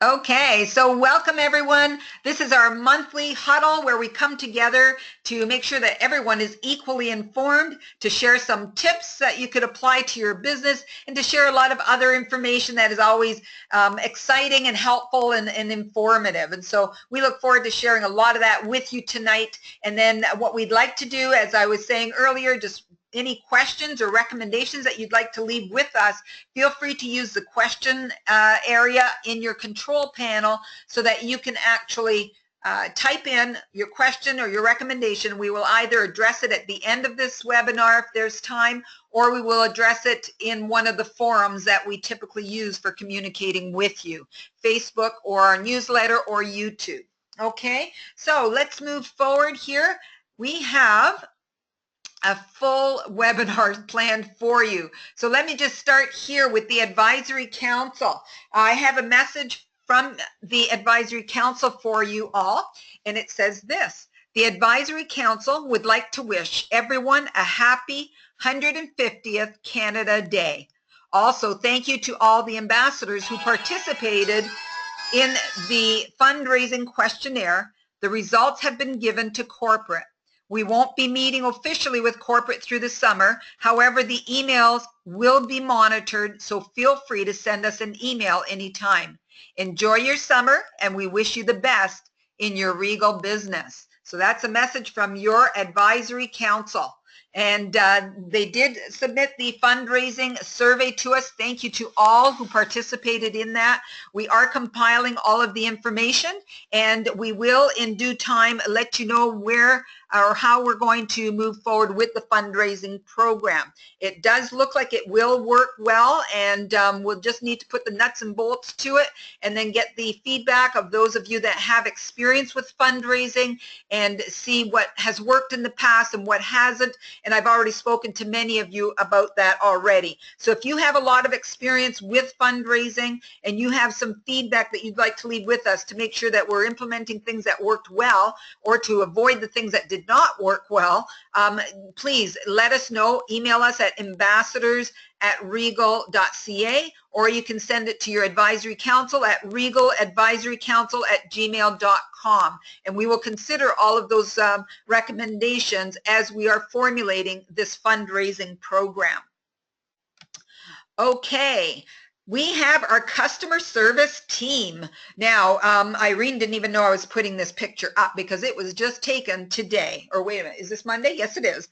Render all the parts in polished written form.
Okay, so welcome everyone. This is our monthly huddle where we come together to make sure that everyone is equally informed, to share some tips that you could apply to your business, and to share a lot of other information that is always exciting and helpful and informative. And so we look forward to sharing a lot of that with you tonight. And then what we'd like to do, as I was saying earlier, just any questions or recommendations that you'd like to leave with us, feel free to use the question area in your control panel so that you can actually type in your question or your recommendation. We will either address it at the end of this webinar if there's time, or we will address it in one of the forums that we typically use for communicating with you, Facebook or our newsletter or YouTube. Okay, so let's move forward here. We have a full webinar planned for you. So let me just start here with the Advisory Council. I have a message from the Advisory Council for you all, and it says this: the Advisory Council would like to wish everyone a happy 150th Canada Day. Also, thank you to all the ambassadors who participated in the fundraising questionnaire. The results have been given to corporate. We won't be meeting officially with corporate through the summer. However, the emails will be monitored, so feel free to send us an email anytime. Enjoy your summer, and we wish you the best in your Regal business. So that's a message from your Advisory Council. And they did submit the fundraising survey to us. Thank you to all who participated in that. We are compiling all of the information, and we will in due time let you know where or how we're going to move forward with the fundraising program. It does look like it will work well, and we'll just need to put the nuts and bolts to it and then get the feedback of those of you that have experience with fundraising and see what has worked in the past and what hasn't. And I've already spoken to many of you about that already. So if you have a lot of experience with fundraising and you have some feedback that you'd like to leave with us to make sure that we're implementing things that worked well or to avoid the things that did not work well, please let us know. Email us at ambassadors@regal.ca, or you can send it to your Advisory Council at regaladvisorycouncil@gmail.com, and we will consider all of those recommendations as we are formulating this fundraising program. Okay. We have our customer service team. Now, Irene didn't even know I was putting this picture up because it was just taken today. Or wait a minute, is this Monday? Yes, it is.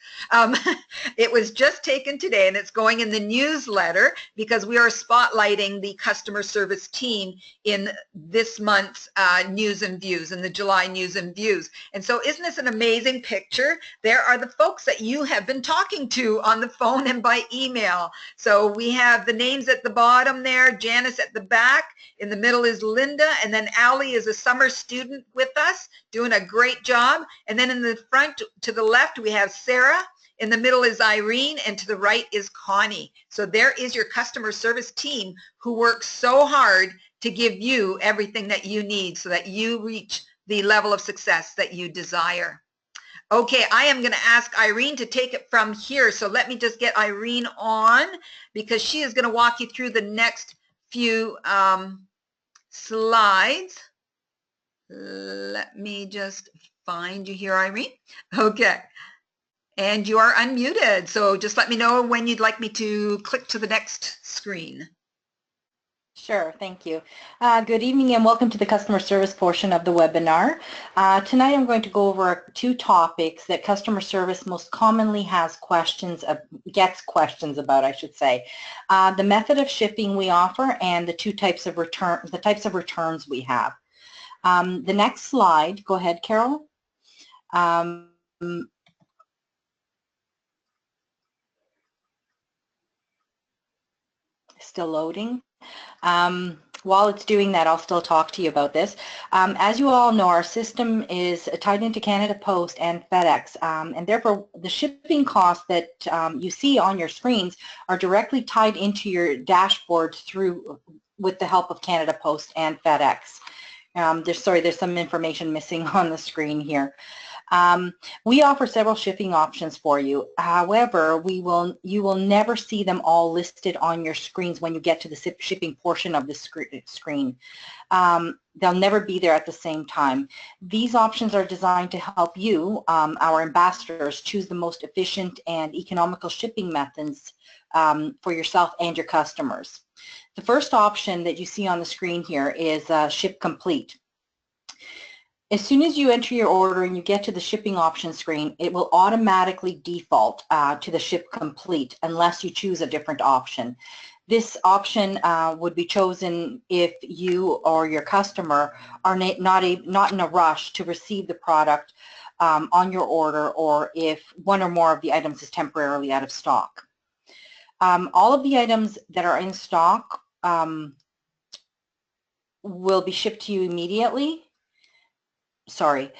It was just taken today, and it's going in the newsletter because we are spotlighting the customer service team in this month's News and Views, in the July News and Views. And so isn't this an amazing picture? There are the folks that you have been talking to on the phone and by email. So we have the names at the bottom there, Janice at the back, in the middle is Linda, and then Allie is a summer student with us doing a great job, and then in the front to the left we have Sarah, in the middle is Irene, and to the right is Connie. So there is your customer service team who works so hard to give you everything that you need so that you reach the level of success that you desire. Okay, I am going to ask Irene to take it from here. So let me just get Irene on because she is going to walk you through the next few slides. Let me just find you here, Irene. Okay. And you are unmuted. So just let me know when you'd like me to click to the next screen. Sure, thank you. Good evening and welcome to the customer service portion of the webinar. Tonight I'm going to go over two topics that customer service most commonly gets questions about, I should say. The method of shipping we offer and the types of returns we have. The next slide, go ahead, Carol. Still loading. While it's doing that, I'll still talk to you about this. As you all know, our system is tied into Canada Post and FedEx, and therefore the shipping costs that you see on your screens are directly tied into your dashboard with the help of Canada Post and FedEx. There's some information missing on the screen here. We offer several shipping options for you. However, you will never see them all listed on your screens when you get to the shipping portion of the screen. They'll never be there at the same time. These options are designed to help you, our ambassadors, choose the most efficient and economical shipping methods for yourself and your customers. The first option that you see on the screen here is Ship Complete. As soon as you enter your order and you get to the shipping option screen, it will automatically default to the Ship Complete unless you choose a different option. This option would be chosen if you or your customer are not in a rush to receive the product on your order, or if one or more of the items is temporarily out of stock. All of the items that are in stock will be shipped to you immediately. Sorry.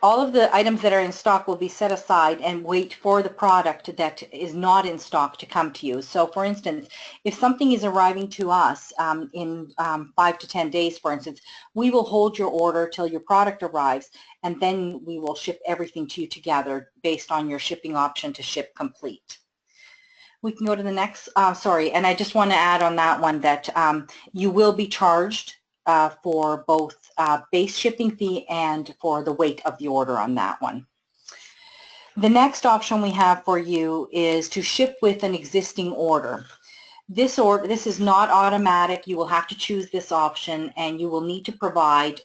All of the items that are in stock will be set aside and wait for the product that is not in stock to come to you. So for instance, if something is arriving to us in 5 to 10 days, for instance, we will hold your order till your product arrives, and then we will ship everything to you together based on your shipping option to Ship Complete. We can go to the next, sorry, and I just want to add on that one that you will be charged for both base shipping fee and for the weight of the order on that one. The next option we have for you is to ship with an existing order. This is not automatic. You will have to choose this option, and you will need to provide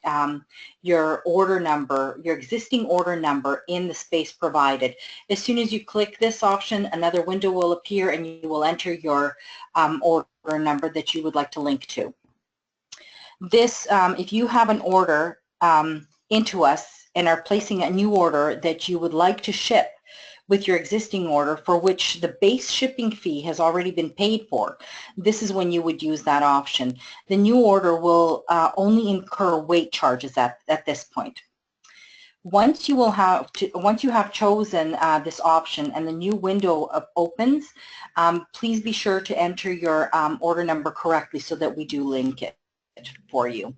your order number, your existing order number, in the space provided. As soon as you click this option, another window will appear and you will enter your order number that you would like to link to. This, if you have an order into us and are placing a new order that you would like to ship with your existing order for which the base shipping fee has already been paid for, this is when you would use that option. The new order will only incur weight charges at this point. Once you have chosen this option and the new window opens, please be sure to enter your order number correctly so that we do link it for you.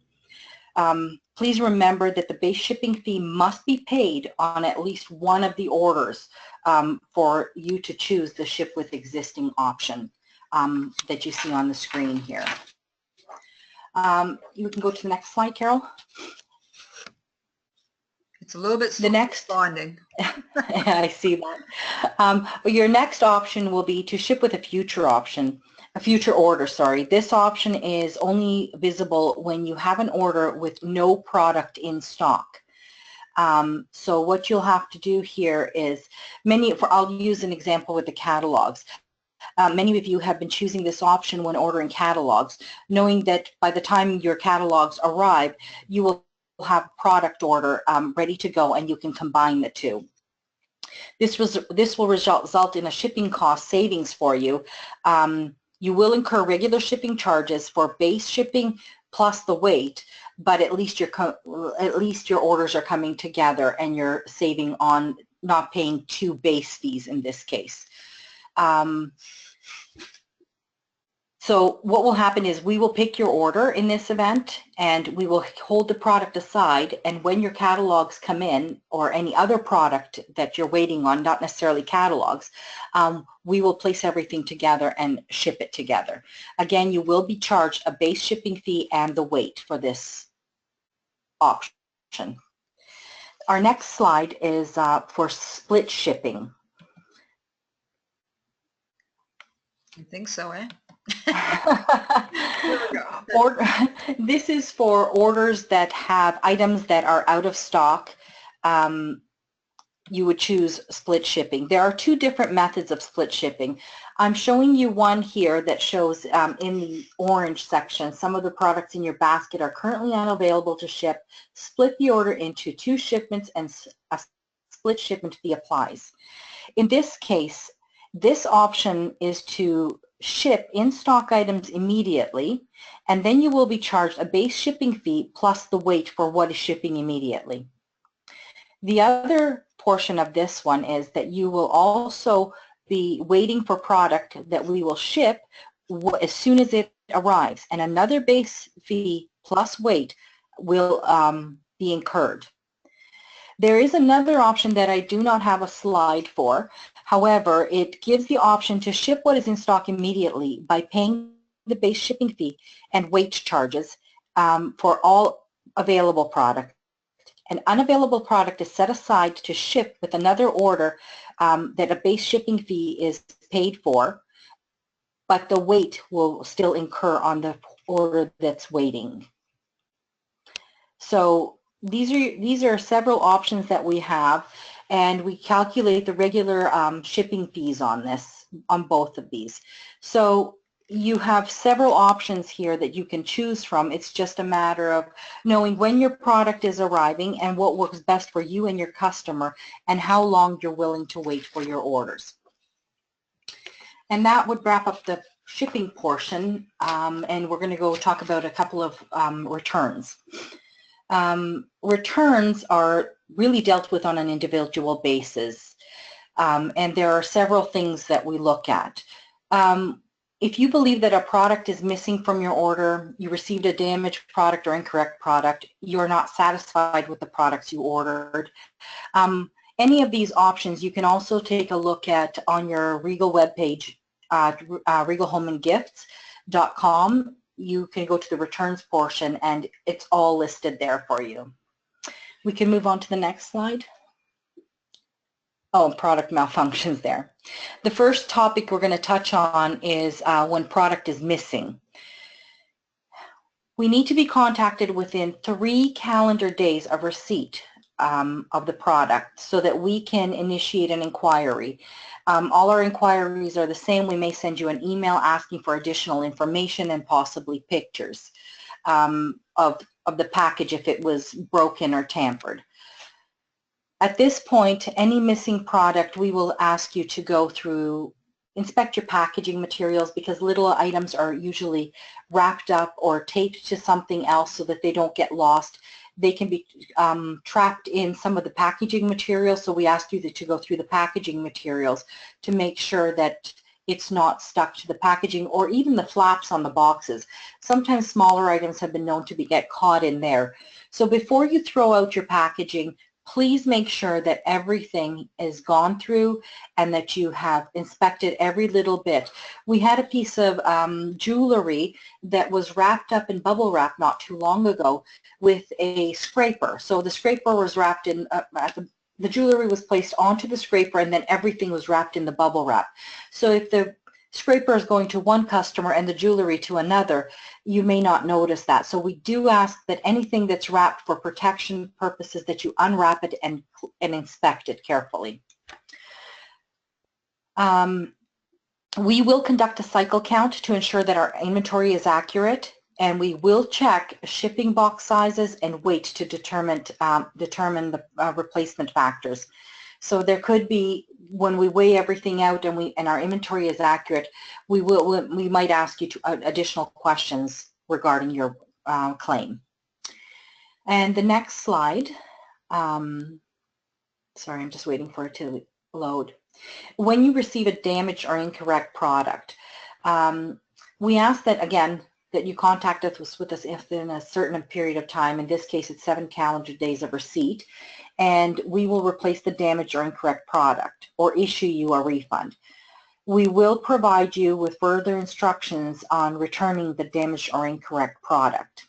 Please remember that the base shipping fee must be paid on at least one of the orders for you to choose the Ship with Existing option that you see on the screen here. You can go to the next slide, Carol. It's a little bit slow responding. I see that. Your next option will be to ship with a future option. A future order, sorry. This option is only visible when you have an order with no product in stock. So what you'll have to do here is, I'll use an example with the catalogs. Many of you have been choosing this option when ordering catalogs, knowing that by the time your catalogs arrive, you will have a product order ready to go and you can combine the two. This will result in a shipping cost savings for you. You will incur regular shipping charges for base shipping plus the weight, but at least your orders are coming together and you're saving on not paying two base fees in this case. So what will happen is we will pick your order in this event and we will hold the product aside, and when your catalogs come in, or any other product that you're waiting on, not necessarily catalogs, we will place everything together and ship it together. Again, you will be charged a base shipping fee and the weight for this option. Our next slide is for split shipping. I think so, eh? This is for orders that have items that are out of stock. You would choose split shipping. There are two different methods of split shipping. I'm showing you one here that shows in the orange section, some of the products in your basket are currently unavailable to ship. Split the order into 2 shipments and a split shipment fee applies. In this case, this option is to ship in-stock items immediately, and then you will be charged a base shipping fee plus the weight for what is shipping immediately. The other portion of this one is that you will also be waiting for product that we will ship as soon as it arrives, and another base fee plus weight will be incurred. There is another option that I do not have a slide for. However, it gives the option to ship what is in stock immediately by paying the base shipping fee and weight charges for all available product. An unavailable product is set aside to ship with another order that a base shipping fee is paid for, but the weight will still incur on the order that's waiting. So these are several options that we have, and we calculate the regular shipping fees on both of these. So you have several options here that you can choose from. It's just a matter of knowing when your product is arriving and what works best for you and your customer and how long you're willing to wait for your orders. And that would wrap up the shipping portion, and we're going to go talk about a couple of returns. Returns are really dealt with on an individual basis, and there are several things that we look at. If you believe that a product is missing from your order, you received a damaged product or incorrect product, you're not satisfied with the products you ordered, any of these options you can also take a look at on your Regal webpage, regalhomeandgifts.com. You can go to the returns portion and it's all listed there for you. We can move on to the next slide. Oh, product malfunctions there. The first topic we're going to touch on is when product is missing. We need to be contacted within 3 calendar days of receipt of the product so that we can initiate an inquiry. All our inquiries are the same. We may send you an email asking for additional information and possibly pictures of the package if it was broken or tampered. At this point, any missing product, we will ask you to go through, inspect your packaging materials, because little items are usually wrapped up or taped to something else so that they don't get lost. They can be trapped in some of the packaging materials, so we ask you to go through the packaging materials to make sure that it's not stuck to the packaging or even the flaps on the boxes. Sometimes smaller items have been known to get caught in there. So before you throw out your packaging, please make sure that everything is gone through and that you have inspected every little bit. We had a piece of jewelry that was wrapped up in bubble wrap not too long ago with a scraper. So the scraper was wrapped in, the jewelry was placed onto the scraper and then everything was wrapped in the bubble wrap. So if the scraper is going to one customer and the jewelry to another, you may not notice that. So we do ask that anything that's wrapped for protection purposes that you unwrap it and inspect it carefully. We will conduct a cycle count to ensure that our inventory is accurate, and we will check shipping box sizes and weight to determine the replacement factors. So there could be, when we weigh everything out and our inventory is accurate, we might ask you additional questions regarding your claim. And the next slide, sorry, I'm just waiting for it to load. When you receive a damaged or incorrect product, we ask that, again, that you contact us within a certain period of time. In this case, it's 7 calendar days of receipt, and we will replace the damaged or incorrect product or issue you a refund. We will provide you with further instructions on returning the damaged or incorrect product.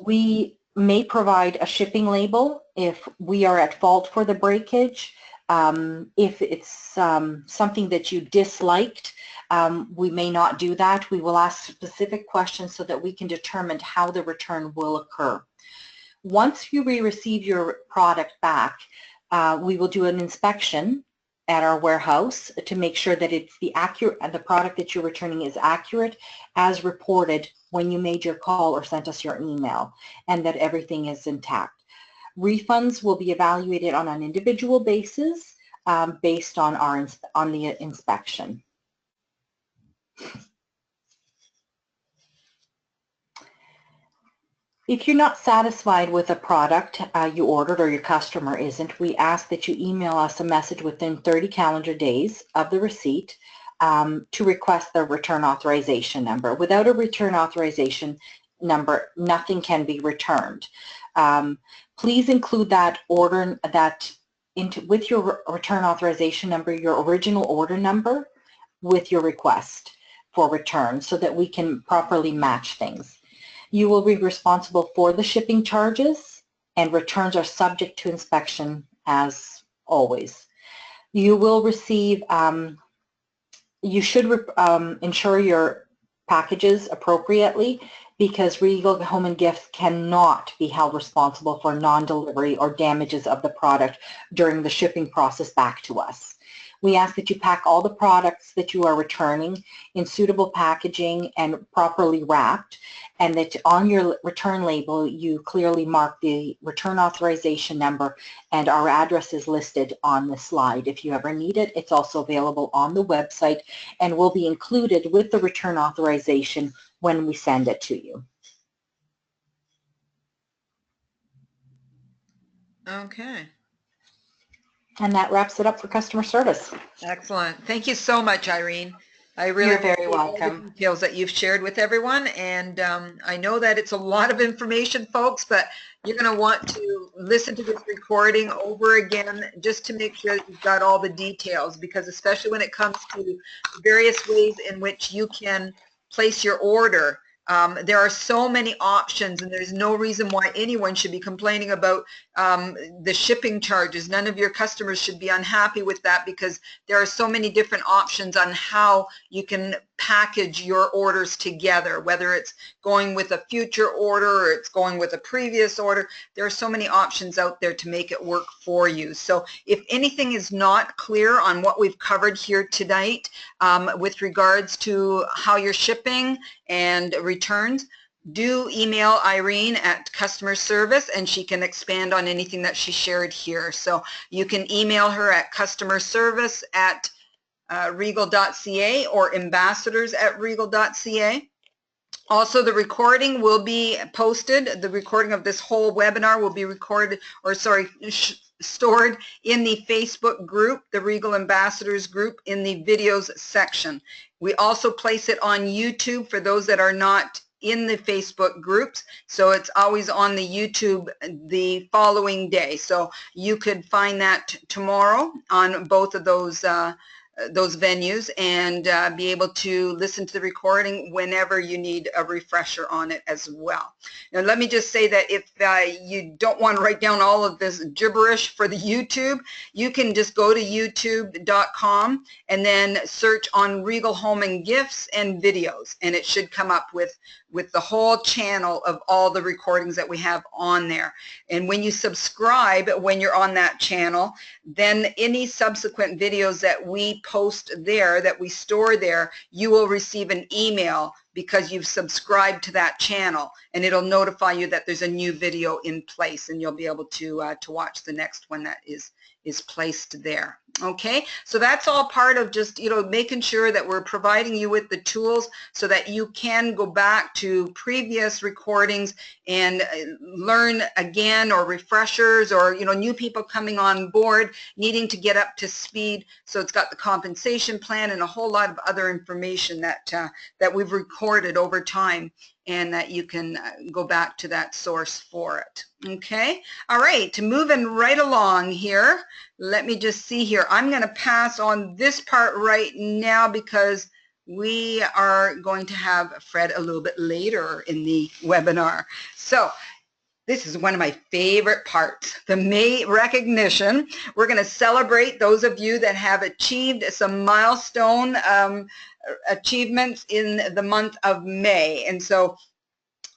We may provide a shipping label if we are at fault for the breakage. If it's something that you disliked, we may not do that. We will ask specific questions so that we can determine how the return will occur. Once you receive your product back, we will do an inspection at our warehouse to make sure that it's the product that you're returning is accurate as reported when you made your call or sent us your email, and that everything is intact. Refunds will be evaluated on an individual basis based on the inspection. If you're not satisfied with a product you ordered or your customer isn't, we ask that you email us a message within 30 calendar days of the receipt to request the return authorization number. Without a return authorization, number, nothing can be returned. Please include that with your return authorization number, your original order number with your request for return so that we can properly match things. You will be responsible for the shipping charges, and returns are subject to inspection as always. You will receive, you should insure your packages appropriately, because Regal Home and Gifts cannot be held responsible for non-delivery or damages of the product during the shipping process back to us. We ask that you pack all the products that you are returning in suitable packaging and properly wrapped, and that on your return label you clearly mark the return authorization number, and our address is listed on the slide. If you ever need it, it's also available on the website and will be included with the return authorization when we send it to you. Okay. And that wraps it up for customer service. Excellent. Thank you so much, Irene. I really You're very appreciate all welcome. the details that you've shared with everyone, and I know that it's a lot of information, folks, but you're going to want to listen to this recording over again just to make sure that you've got all the details, because especially when it comes to various ways in which you can place your order, there are so many options, and there's no reason why anyone should be complaining about the shipping charges. None of your customers should be unhappy with that, because there are so many different options on how you can package your orders together, whether it's going with a future order or it's going with a previous order. There are so many options out there to make it work for you. So if anything is not clear on what we've covered here tonight with regards to how you're shipping and returns, do email Irene at customer service, and she can expand on anything that she shared here. So you can email her at customerservice at regal.ca or ambassadors@regal.ca. Also, the recording will be posted. The recording of this whole webinar will be recorded, or sorry, stored in the Facebook group, the Regal Ambassadors group, in the videos section. We also place it on YouTube for those that are not in the Facebook groups, so it's always on the YouTube the following day. So you could find that tomorrow on both of those venues, and be able to listen to the recording whenever you need a refresher on it as well. Now, let me just say that if you don't want to write down all of this gibberish for the YouTube, you can just go to youtube.com and then search on Regal Home and Gifts and videos, and it should come up with the whole channel of all the recordings that we have on there. And when you subscribe, when you're on that channel, then any subsequent videos that we post there, that we store there, you will receive an email because you've subscribed to that channel, and it'll notify you that there's a new video in place, and you'll be able to watch the next one that is placed there. Okay, so that's all part of just, making sure that we're providing you with the tools so that you can go back to previous recordings and learn again, or refreshers, or new people coming on board needing to get up to speed. So it's got the compensation plan and a whole lot of other information that we've recorded over time, and that you can go back to that source for it. Okay, all right, moving right along here. Let me just see here. I'm going to pass on this part right now because we are going to have Fred a little bit later in the webinar. So this is one of my favorite parts, the May recognition. We're going to celebrate those of you that have achieved some milestone achievements in the month of May. And so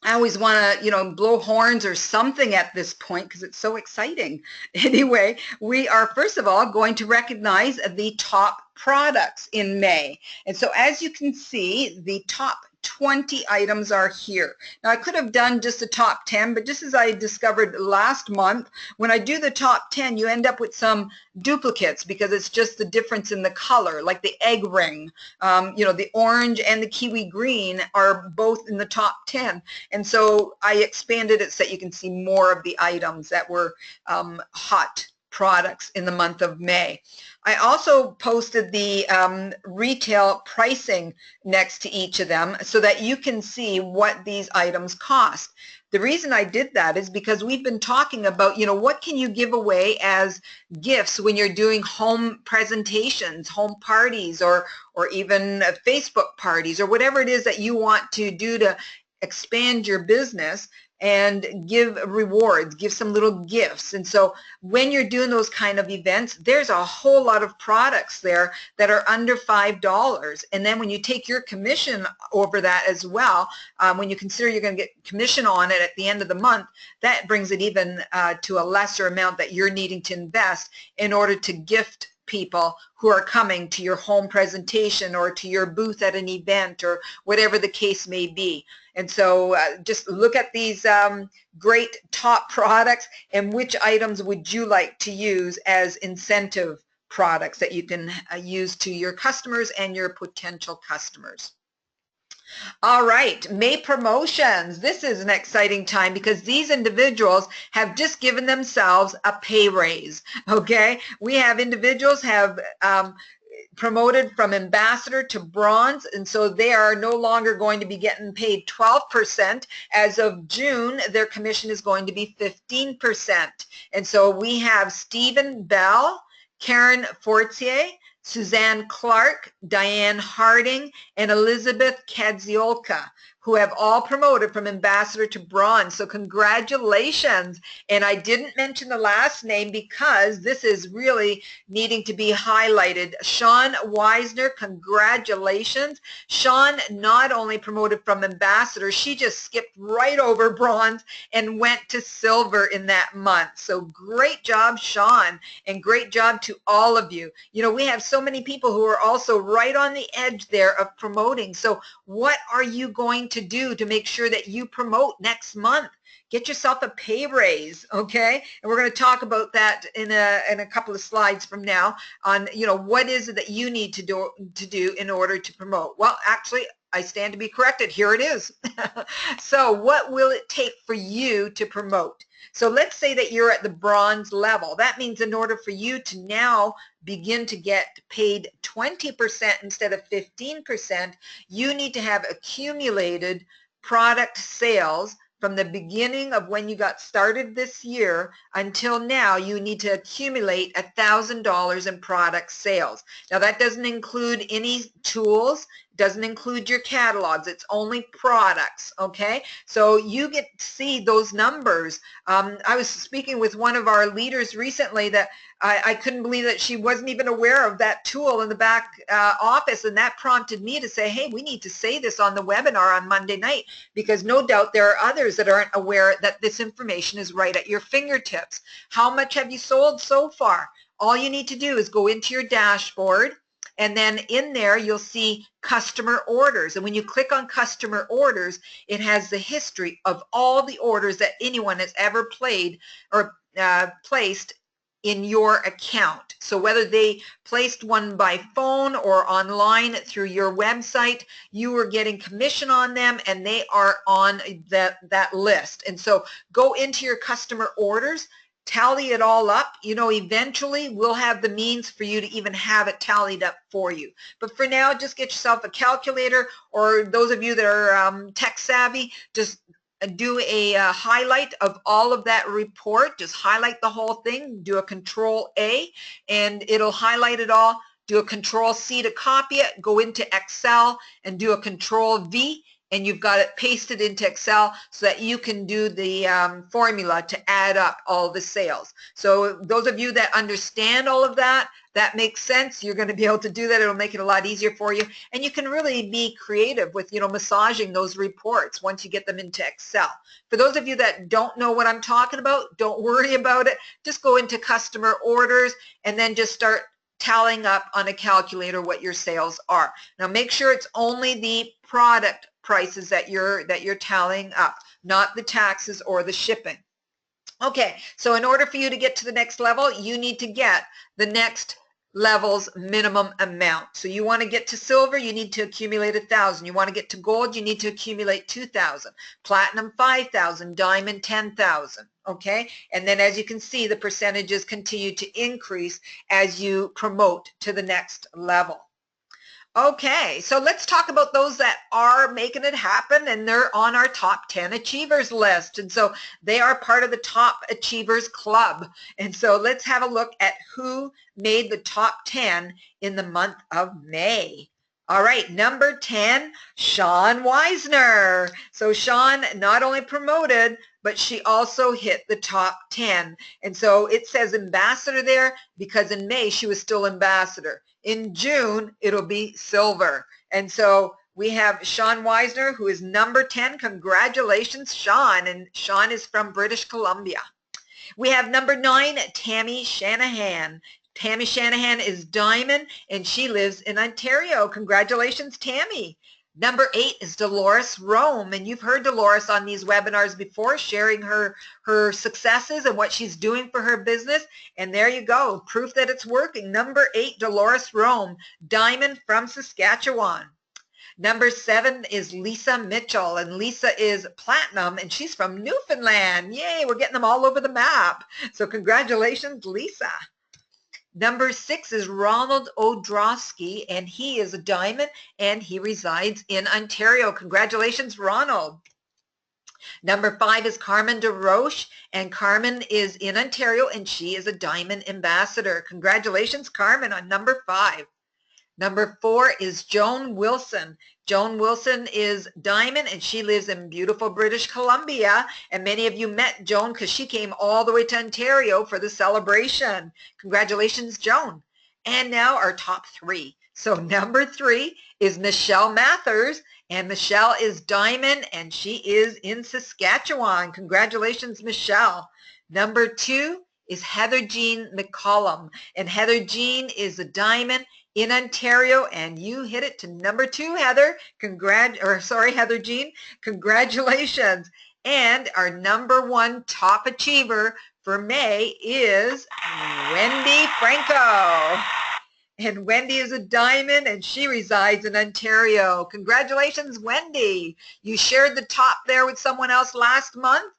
I always want to, blow horns or something at this point because it's so exciting. Anyway, we are first of all going to recognize the top products in May. And so as you can see, the top 20 items are here. Now, I could have done just the top 10, but just as I discovered last month, when I do the top 10, you end up with some duplicates because it's just the difference in the color, like the egg ring. The orange and the kiwi green are both in the top 10. And so I expanded it so that you can see more of the items that were hot products in the month of May. I also posted the retail pricing next to each of them so that you can see what these items cost. The reason I did that is because we've been talking about, you know, what can you give away as gifts when you're doing home presentations, home parties, or even Facebook parties, or whatever it is that you want to do to expand your business and give rewards, give some little gifts. And so when you're doing those kind of events, there's a whole lot of products there that are under $5. And then when you take your commission over that as well, when you consider you're going to get commission on it at the end of the month, that brings it even to a lesser amount that you're needing to invest in order to gift people who are coming to your home presentation or to your booth at an event or whatever the case may be. And so just look at these great top products and which items would you like to use as incentive products that you can use to your customers and your potential customers. All right, May promotions. This is an exciting time because these individuals have just given themselves a pay raise, okay? We have individuals have promoted from ambassador to bronze, and so they are no longer going to be getting paid 12%. As of June, their commission is going to be 15%. And so we have Stephen Bell, Karen Fortier, Suzanne Clark, Diane Harding, and Elizabeth Kadziolka, who have all promoted from ambassador to bronze. So congratulations. And I didn't mention the last name because this is really needing to be highlighted. Sean Weisner, congratulations. Sean not only promoted from ambassador, she just skipped right over bronze and went to silver in that month. So great job, Sean, and great job to all of you. You know, we have so many people who are also right on the edge there of promoting. So what are you going to do to make sure that you promote next month? Get yourself a pay raise, okay? And we're going to talk about that in a couple of slides from now on, you know, what is it that you need to do in order to promote. Well, actually, I stand to be corrected. Here it is. So what will it take for you to promote? So let's say that you're at the bronze level. That means in order for you to now begin to get paid 20% instead of 15%, you need to have accumulated product sales from the beginning of when you got started this year until now. You need to accumulate $1,000 in product sales. Now that doesn't include any tools, doesn't include your catalogs. It's only products, okay? So you get to see those numbers. I was speaking with one of our leaders recently that I couldn't believe that she wasn't even aware of that tool in the back office, and that prompted me to say, hey, we need to say this on the webinar on Monday night, because no doubt there are others that aren't aware that this information is right at your fingertips. How much have you sold so far? All you need to do is go into your dashboard, and then in there you'll see customer orders. And when you click on customer orders, it has the history of all the orders that anyone has ever played or placed in your account. So whether they placed one by phone or online through your website, you are getting commission on them, and they are on that list. And so go into your customer orders, tally it all up. You know, eventually we'll have the means for you to even have it tallied up for you. But for now, just get yourself a calculator, or those of you that are tech savvy, just do a highlight of all of that report. Just highlight the whole thing, do a Control-A, and it'll highlight it all. Do a Control-C to copy it, go into Excel and do a Control-V, and you've got it pasted into Excel so that you can do the formula to add up all the sales. So those of you that understand all of that, that makes sense. You're going to be able to do that. It'll make it a lot easier for you. And you can really be creative with, you know, massaging those reports once you get them into Excel. For those of you that don't know what I'm talking about, don't worry about it. Just go into customer orders and then just start tallying up on a calculator what your sales are. Now make sure it's only the product prices that you're tallying up, not the taxes or the shipping. Okay, so in order for you to get to the next level, you need to get the next levels minimum amount. So you want to get to silver, you need to accumulate 1,000. You want to get to gold, you need to accumulate 2,000. Platinum 5,000, diamond 10,000. Okay, and then as you can see, the percentages continue to increase as you promote to the next level. Okay, so let's talk about those that are making it happen, and they're on our top 10 achievers list. And so they are part of the top achievers club. And so let's have a look at who made the top 10 in the month of May. All right, number 10, Sean Weisner. So Sean not only promoted, but she also hit the top 10. And so it says ambassador there because in May she was still ambassador. In June, it'll be silver. And so we have Sean Weisner, who is number 10. Congratulations, Sean. And Sean is from British Columbia. We have number 9, Tammy Shanahan. Tammy Shanahan is diamond, and she lives in Ontario. Congratulations, Tammy. Number 8 is Dolores Rome, and you've heard Dolores on these webinars before, sharing her successes and what she's doing for her business. And there you go, proof that it's working. Number 8, Dolores Rome, diamond from Saskatchewan. Number 7 is Lisa Mitchell, and Lisa is platinum, and she's from Newfoundland. Yay, we're getting them all over the map. So congratulations, Lisa. Number 6 is Ronald Odrosky, and he is a diamond, and he resides in Ontario. Congratulations, Ronald. Number 5 is Carmen DeRoche, and Carmen is in Ontario, and she is a diamond ambassador. Congratulations, Carmen, on number 5. Number 4 is Joan Wilson. Joan Wilson is diamond, and she lives in beautiful British Columbia. And many of you met Joan because she came all the way to Ontario for the celebration. Congratulations, Joan. And now our top 3. So number 3 is Michelle Mathers, and Michelle is diamond, and she is in Saskatchewan. Congratulations, Michelle. Number 2 is Heather Jean McCollum, and Heather Jean is a diamond in Ontario, and you hit it to number 2, Heather. Heather Jean. Congratulations. And our number 1 top achiever for May is Wendy Franco. And Wendy is a diamond, and she resides in Ontario. Congratulations, Wendy. You shared the top there with someone else last month.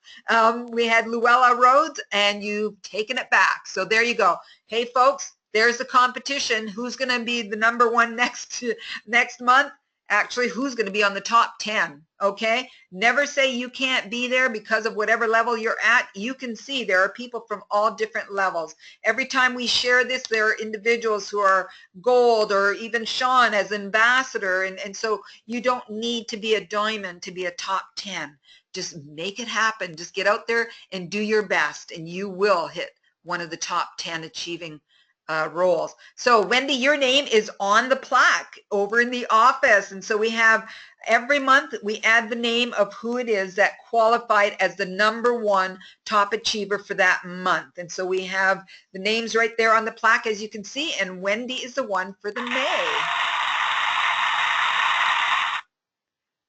We had Luella Rhodes, and you've taken it back. So there you go. Hey, folks, there's the competition. Who's going to be the number 1 next month? Actually, who's going to be on the top 10, okay? Never say you can't be there because of whatever level you're at. You can see there are people from all different levels. Every time we share this, there are individuals who are gold, or even Sean as ambassador, and so you don't need to be a diamond to be a top 10. Just make it happen. Just get out there and do your best, and you will hit one of the top 10 achieving roles. So Wendy, your name is on the plaque over in the office, and so we have every month we add the name of who it is that qualified as the number 1 top achiever for that month. And so we have the names right there on the plaque, as you can see, and Wendy is the one for the May.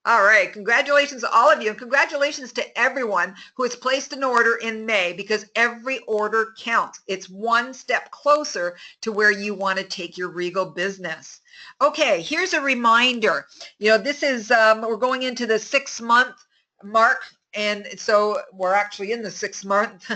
All right, congratulations to all of you, and congratulations to everyone who has placed an order in May, because every order counts. It's one step closer to where you want to take your Regal business. Okay, here's a reminder. You know, this is, we're going into the 6-month mark, and so we're actually in the 6th month.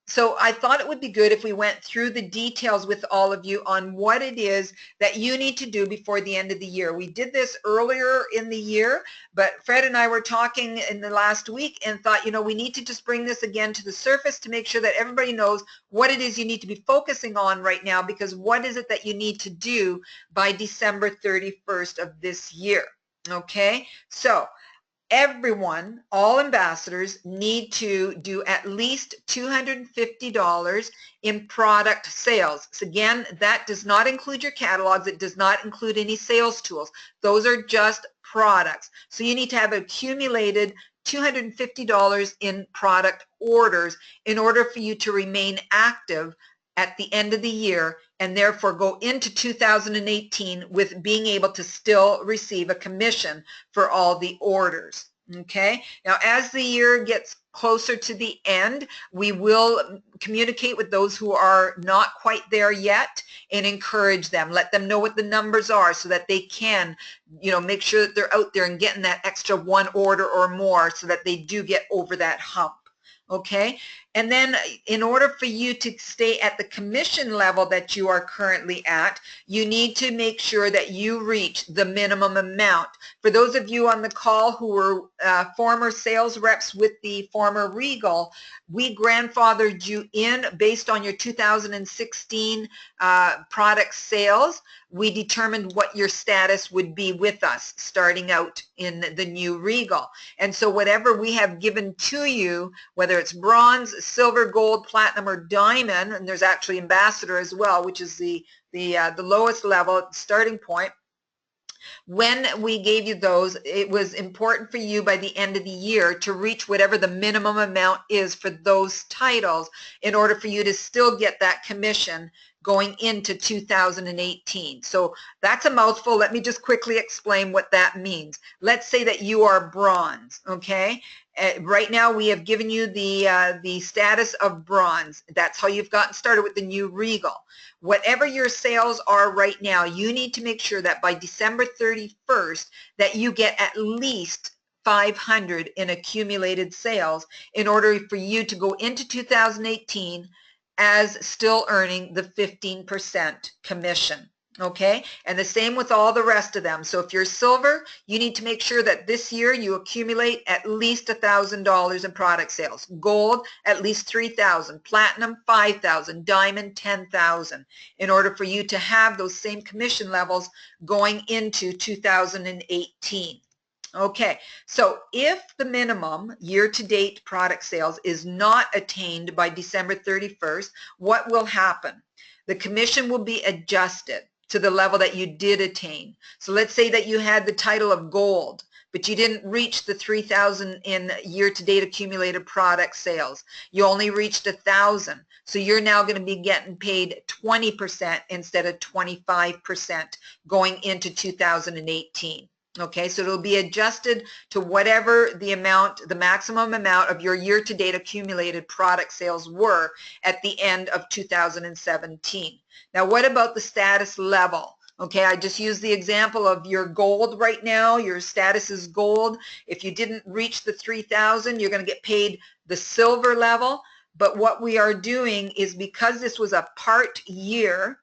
So I thought it would be good if we went through the details with all of you on what it is that you need to do before the end of the year. We did this earlier in the year, but Fred and I were talking in the last week and thought, you know, we need to just bring this again to the surface to make sure that everybody knows what it is you need to be focusing on right now, because what is it that you need to do by December 31st of this year, okay? So everyone, all ambassadors, need to do at least $250 in product sales. So again, that does not include your catalogs. It does not include any sales tools. Those are just products. So you need to have accumulated $250 in product orders in order for you to remain active at the end of the year, and therefore go into 2018 with being able to still receive a commission for all the orders. Okay, now as the year gets closer to the end, we will communicate with those who are not quite there yet and encourage them, let them know what the numbers are so that they can, make sure that they're out there and getting that extra one order or more so that they do get over that hump. Okay, and then in order for you to stay at the commission level that you are currently at, you need to make sure that you reach the minimum amount. For those of you on the call who were former sales reps with the former Regal, we grandfathered you in based on your 2016 product sales. We determined what your status would be with us starting out in the new Regal. And so whatever we have given to you, whether it's bronze, silver, gold, platinum, or diamond, and there's actually ambassador as well, which is the lowest level starting point. When we gave you those, it was important for you by the end of the year to reach whatever the minimum amount is for those titles in order for you to still get that commission going into 2018. So that's a mouthful. Let me just quickly explain what that means. Let's say that you are bronze, okay? Right now we have given you the status of bronze. That's how you've gotten started with the new Regal. Whatever your sales are right now, you need to make sure that by December 31st that you get at least 500 in accumulated sales in order for you to go into 2018 as still earning the 15% commission. Okay, and the same with all the rest of them. So if you're silver, you need to make sure that this year you accumulate at least $1,000 in product sales. Gold, at least $3,000. Platinum, $5,000. Diamond, $10,000. In order for you to have those same commission levels going into 2018. Okay, so if the minimum year-to-date product sales is not attained by December 31st, what will happen? The commission will be adjusted to the level that you did attain. So let's say that you had the title of gold, but you didn't reach the 3,000 in year-to-date accumulated product sales. You only reached 1,000. So you're now going to be getting paid 20% instead of 25% going into 2018. Okay, so it'll be adjusted to whatever the maximum amount of your year-to-date accumulated product sales were at the end of 2017. Now, what about the status level? Okay, I just used the example of your gold right now. Your status is gold. If you didn't reach the 3,000, you're going to get paid the silver level. But what we are doing is, because this was a part year,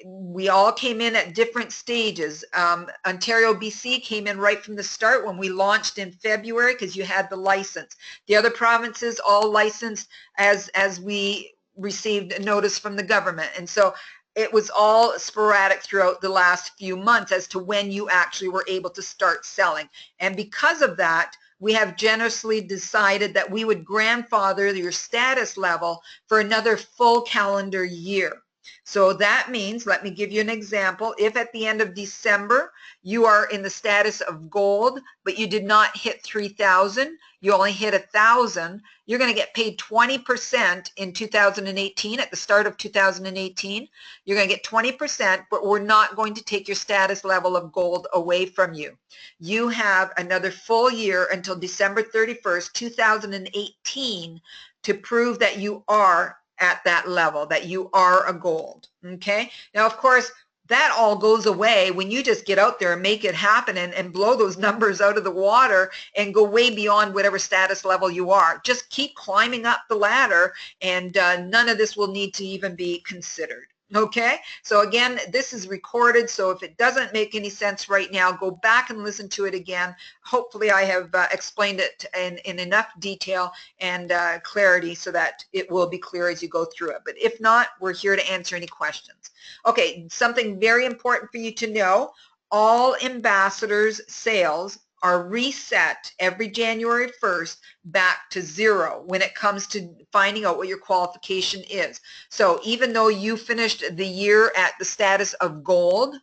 we all came in at different stages. Ontario, BC came in right from the start when we launched in February because you had the license. The other provinces all licensed as we received notice from the government. And so it was all sporadic throughout the last few months as to when you actually were able to start selling. And because of that, we have generously decided that we would grandfather your status level for another full calendar year. So that means, let me give you an example, if at the end of December you are in the status of gold, but you did not hit 3,000, you only hit 1,000, you're going to get paid 20% in 2018, at the start of 2018. You're going to get 20%, but we're not going to take your status level of gold away from you. You have another full year until December 31st, 2018 to prove that you are at that level, that you are a gold. Okay, now of course that all goes away when you just get out there and make it happen and blow those numbers out of the water and go way beyond whatever status level you are. Just keep climbing up the ladder, and none of this will need to even be considered. Okay, so again, this is recorded, so if it doesn't make any sense right now, go back and listen to it again. Hopefully I have explained it in enough detail and clarity so that it will be clear as you go through it. But if not, we're here to answer any questions. Okay, something very important for you to know, all ambassadors' sales are reset every January 1st back to zero when it comes to finding out what your qualification is. So even though you finished the year at the status of gold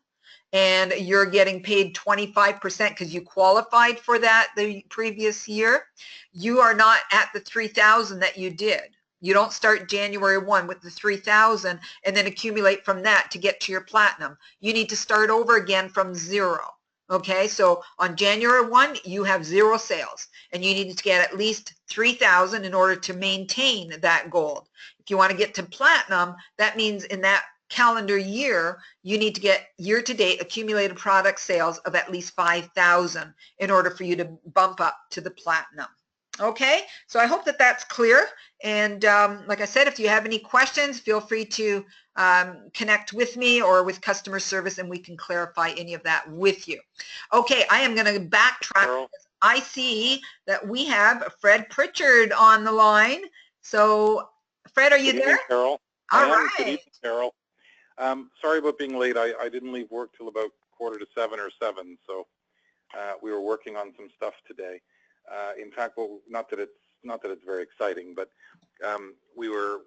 and you're getting paid 25% because you qualified for that the previous year, you are not at the 3,000 that you did. You don't start January 1 with the 3,000 and then accumulate from that to get to your platinum. You need to start over again from zero. Okay, so on January 1, you have 0 sales, and you need to get at least 3,000 in order to maintain that gold. If you want to get to platinum, that means in that calendar year, you need to get year-to-date accumulated product sales of at least 5,000 in order for you to bump up to the platinum. Okay, so I hope that that's clear. And like I said, if you have any questions, feel free to connect with me or with customer service, and we can clarify any of that with you. Okay, I am going to backtrack. Carol? I see that we have Fred Pritchard on the line. So, Fred, are you Good there? evening, Carol. All I am. Good right. evening, Carol. Sorry about being late. I didn't leave work till about 6:45 or 7, so we were working on some stuff today. In fact, not that it's very exciting, but we were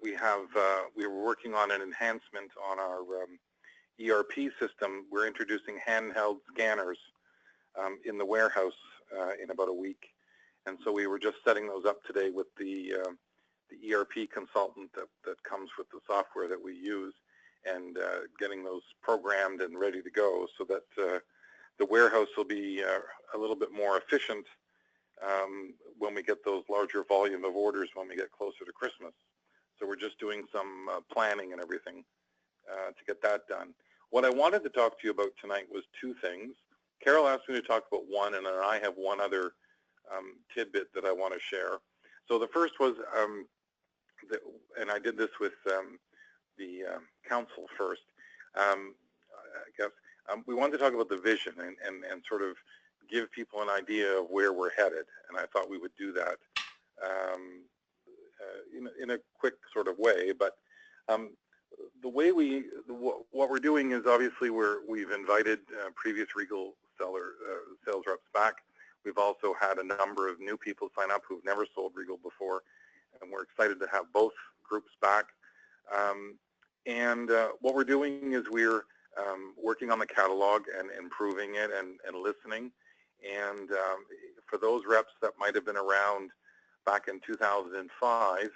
working on an enhancement on our ERP system. We're introducing handheld scanners in the warehouse in about a week, and so we were just setting those up today with the ERP consultant that comes with the software that we use, and getting those programmed and ready to go so that the warehouse will be a little bit more efficient when we get those larger volume of orders when we get closer to Christmas. So we're just doing some planning and everything to get that done. What I wanted to talk to you about tonight was 2 things. Carol asked me to talk about one, and then I have one other tidbit that I want to share. So the first was, and I did this with the council first, I guess, we wanted to talk about the vision and sort of give people an idea of where we're headed, and I thought we would do that in a quick sort of way. But the way what we're doing is, obviously we've invited previous Regal sales reps back. We've also had a number of new people sign up who've never sold Regal before, and we're excited to have both groups back. What we're doing is we're working on the catalog and improving it and listening. And for those reps that might have been around back in 2005,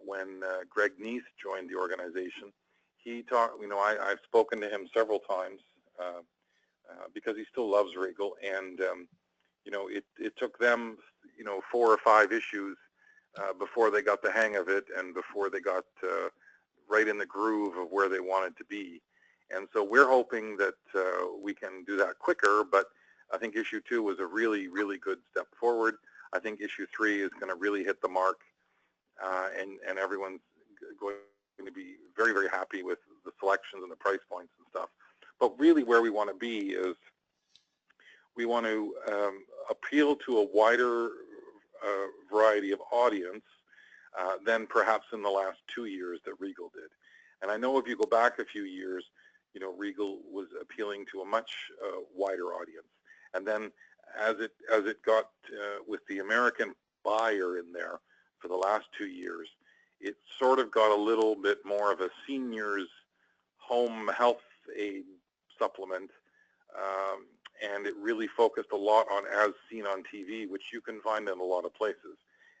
when Greg Neese joined the organization, he talked, I've spoken to him several times because he still loves Regal, and it took them 4 or 5 issues before they got the hang of it and before they got right in the groove of where they wanted to be. And so we're hoping that we can do that quicker, but I think issue 2 was a really, really good step forward. I think issue 3 is going to really hit the mark, and everyone's going to be very, very happy with the selections and the price points and stuff. But really where we want to be is we want to appeal to a wider variety of audience than perhaps in the last 2 years that Regal did. And I know if you go back a few years, Regal was appealing to a much wider audience. And then as it got with the American buyer in there for the last 2 years, it sort of got a little bit more of a seniors home health aid supplement, and it really focused a lot on as seen on TV, which you can find in a lot of places.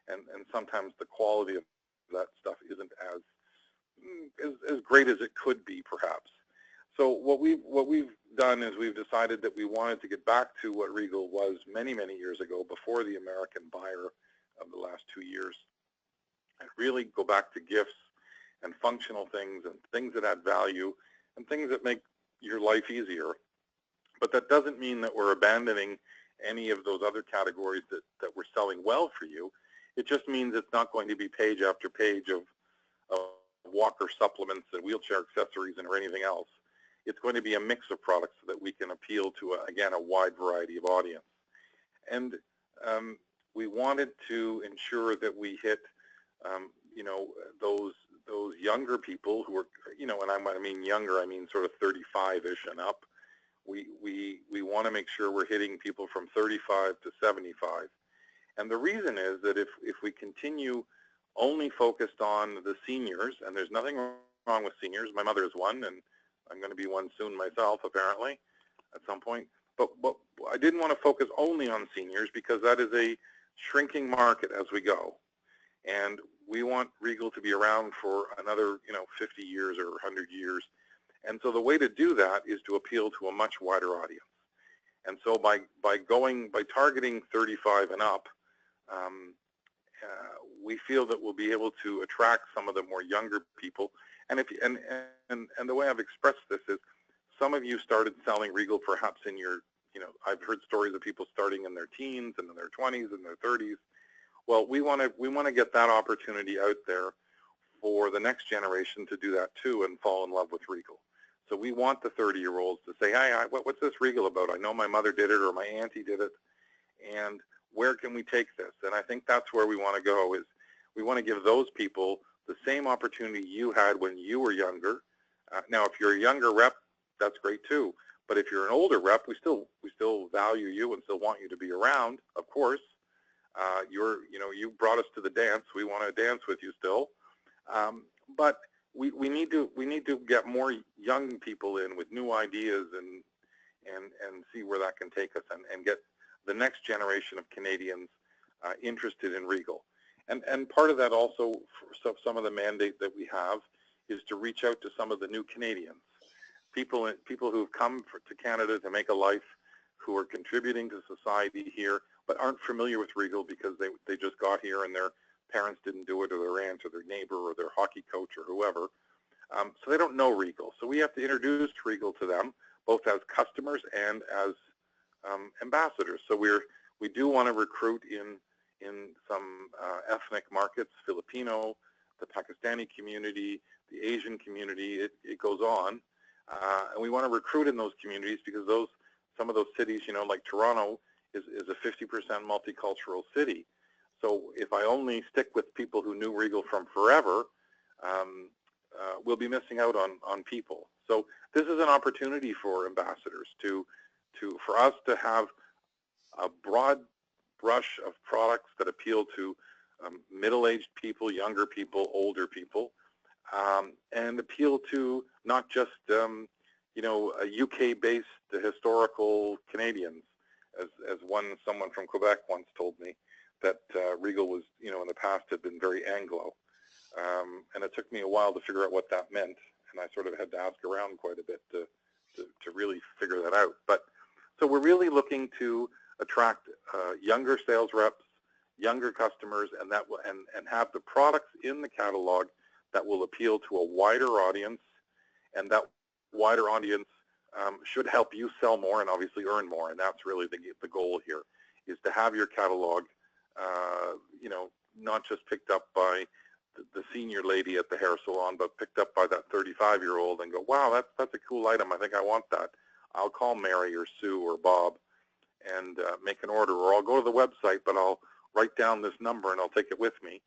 And sometimes the quality of that stuff isn't as great as it could be, perhaps. So what we've done is we've decided that we wanted to get back to what Regal was many, many years ago, before the American buyer of the last 2 years, and really go back to gifts and functional things and things that add value and things that make your life easier. But that doesn't mean that we're abandoning any of those other categories that we're selling well for you. It just means it's not going to be page after page of walker supplements and wheelchair accessories or anything else. It's going to be a mix of products so that we can appeal to, again, a wide variety of audience. And we wanted to ensure that we hit, those younger people who are, and when I mean younger, I mean sort of 35-ish and up. We want to make sure we're hitting people from 35 to 75. And the reason is that if we continue only focused on the seniors, and there's nothing wrong with seniors. My mother is one, and I'm going to be one soon myself, apparently, at some point. But I didn't want to focus only on seniors, because that is a shrinking market as we go. And we want Regal to be around for another, 50 years or 100 years. And so the way to do that is to appeal to a much wider audience. And so by targeting 35 and up, we feel that we'll be able to attract some of the more younger people. And the way I've expressed this is, some of you started selling Regal perhaps in your, I've heard stories of people starting in their teens and in their 20s and their 30s. Well, we want to get that opportunity out there for the next generation to do that too and fall in love with Regal. So we want the 30-year-olds to say, hey, what's this Regal about? I know my mother did it or my auntie did it, and where can we take this? And I think that's where we want to go, is we want to give those people the same opportunity you had when you were younger. Now, if you're a younger rep, that's great too. But if you're an older rep, we still value you and still want you to be around, of course. You brought us to the dance. We want to dance with you still. But we need to get more young people in with new ideas and see where that can take us, and get the next generation of Canadians interested in Regal. And part of that also, for some of the mandate that we have, is to reach out to some of the new Canadians, people who've come to Canada to make a life, who are contributing to society here, but aren't familiar with Regal because they just got here and their parents didn't do it, or their aunt or their neighbor or their hockey coach or whoever. So they don't know Regal. So we have to introduce Regal to them, both as customers and as ambassadors. So we do want to recruit in some ethnic markets, Filipino, the Pakistani community, the Asian community, it goes on. And we want to recruit in those communities because some of those cities, like Toronto, is a 50% multicultural city. So if I only stick with people who knew Regal from forever, we'll be missing out on people. So this is an opportunity for ambassadors for us to have a broad brush of products that appeal to middle-aged people, younger people, older people, and appeal to not just UK-based historical Canadians, as someone from Quebec once told me, that Regal was, in the past had been very Anglo. And it took me a while to figure out what that meant, and I sort of had to ask around quite a bit to really figure that out. But so we're really looking to attract younger sales reps, younger customers, and have the products in the catalog that will appeal to a wider audience, and that wider audience should help you sell more and obviously earn more. And that's really the goal here, is to have your catalog, not just picked up by the senior lady at the hair salon, but picked up by that 35-year-old and go, wow, that's a cool item. I think I want that. I'll call Mary or Sue or Bob and make an order, or I'll go to the website, but I'll write down this number and I'll take it with me.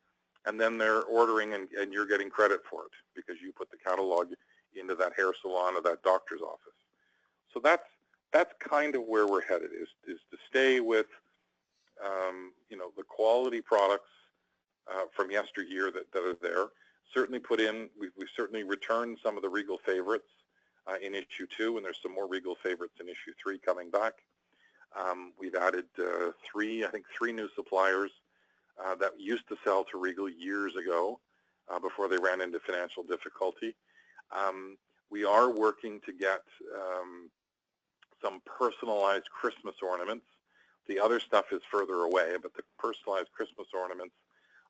And then they're ordering, and you're getting credit for it because you put the catalog into that hair salon or that doctor's office. So that's kind of where we're headed, is to stay with the quality products from yesteryear that are there. Certainly we've certainly returned some of the Regal favorites in issue 2, and there's some more Regal favorites in issue 3 coming back. We've added three new suppliers that used to sell to Regal years ago before they ran into financial difficulty. We are working to get some personalized Christmas ornaments. The other stuff is further away, but the personalized Christmas ornaments,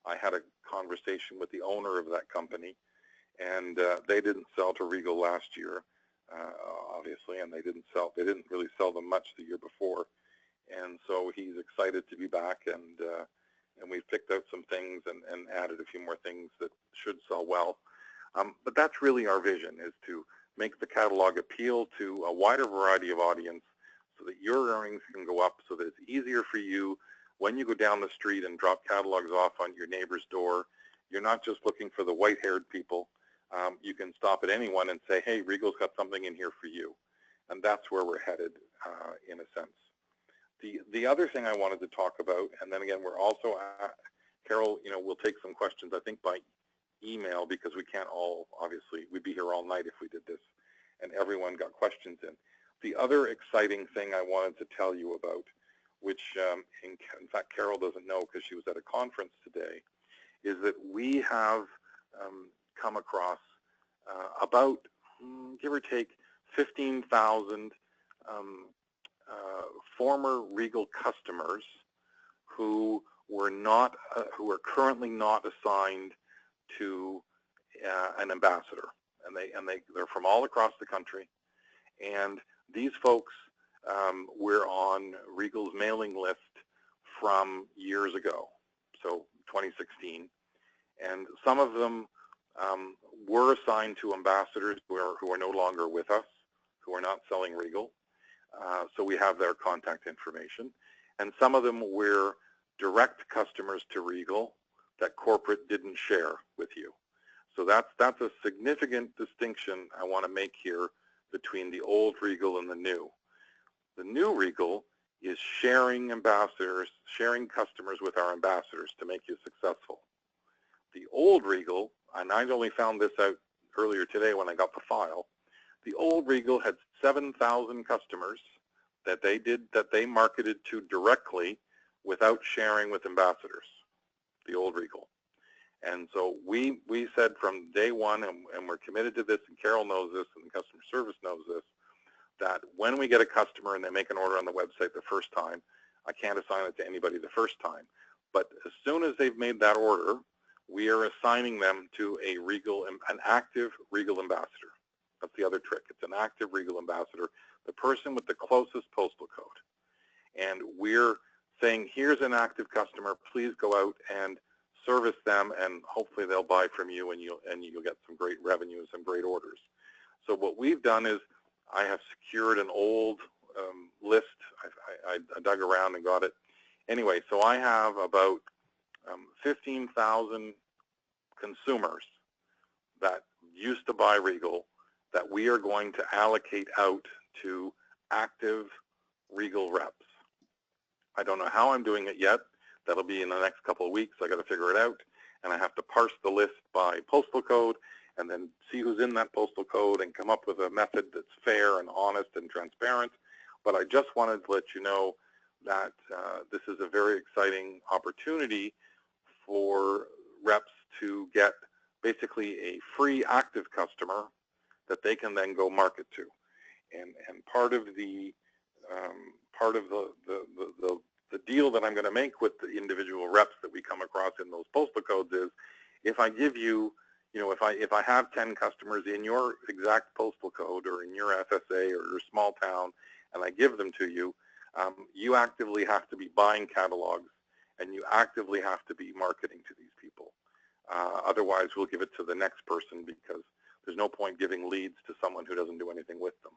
I had a conversation with the owner of that company, and they didn't sell to Regal last year, obviously, and they didn't really sell them much the year before. And so he's excited to be back, and we've picked out some things and added a few more things that should sell well. But that's really our vision, is to make the catalog appeal to a wider variety of audience so that your earnings can go up, so that it's easier for you when you go down the street and drop catalogs off on your neighbor's door. You're not just looking for the white-haired people. You can stop at anyone and say, hey, Regal's got something in here for you. And that's where we're headed, in a sense. The other thing I wanted to talk about, and then again, we're also, Carol, we'll take some questions, I think, by email, because we can't all, obviously, we'd be here all night if we did this, and everyone got questions in. The other exciting thing I wanted to tell you about, which in fact Carol doesn't know because she was at a conference today, is that we have come across about, give or take, 15,000 former Regal customers who are currently not assigned to an ambassador, and they're from all across the country, and these folks were on Regal's mailing list from years ago, so 2016, and some of them were assigned to ambassadors who are no longer with us, who are not selling Regal, so we have their contact information, and some of them were direct customers to Regal that corporate didn't share with you. So that's a significant distinction I want to make here between the old Regal and the new. The new Regal is sharing ambassadors, sharing customers with our ambassadors to make you successful. The old Regal, and I only found this out earlier today when I got the file, the old Regal had 7,000 customers that they marketed to directly without sharing with ambassadors, the old Regal. And so we said from day one, and we're committed to this, and Carol knows this, and customer service knows this, that when we get a customer and they make an order on the website the first time, I can't assign it to anybody the first time. But as soon as they've made that order, we are assigning them to an active Regal ambassador. That's the other trick. It's an active Regal ambassador, the person with the closest postal code. And we're saying, here's an active customer, please go out and service them, and hopefully they'll buy from you, and you'll get some great revenue and some great orders. So what we've done is I have secured an old list. I dug around and got it. Anyway, so I have about 15,000 consumers that used to buy Regal that we are going to allocate out to active Regal reps. I don't know how I'm doing it yet. That'll be in the next couple of weeks. I got to figure it out, and I have to parse the list by postal code and then see who's in that postal code and come up with a method that's fair and honest and transparent. But I just wanted to let you know that this is a very exciting opportunity for reps to get basically a free active customer that they can then go market to. And part of the deal that I'm going to make with the individual reps that we come across in those postal codes is, if I give you, if I have 10 customers in your exact postal code or in your FSA or your small town, and I give them to you, you actively have to be buying catalogs, and you actively have to be marketing to these people. Otherwise, we'll give it to the next person, because there's no point giving leads to someone who doesn't do anything with them.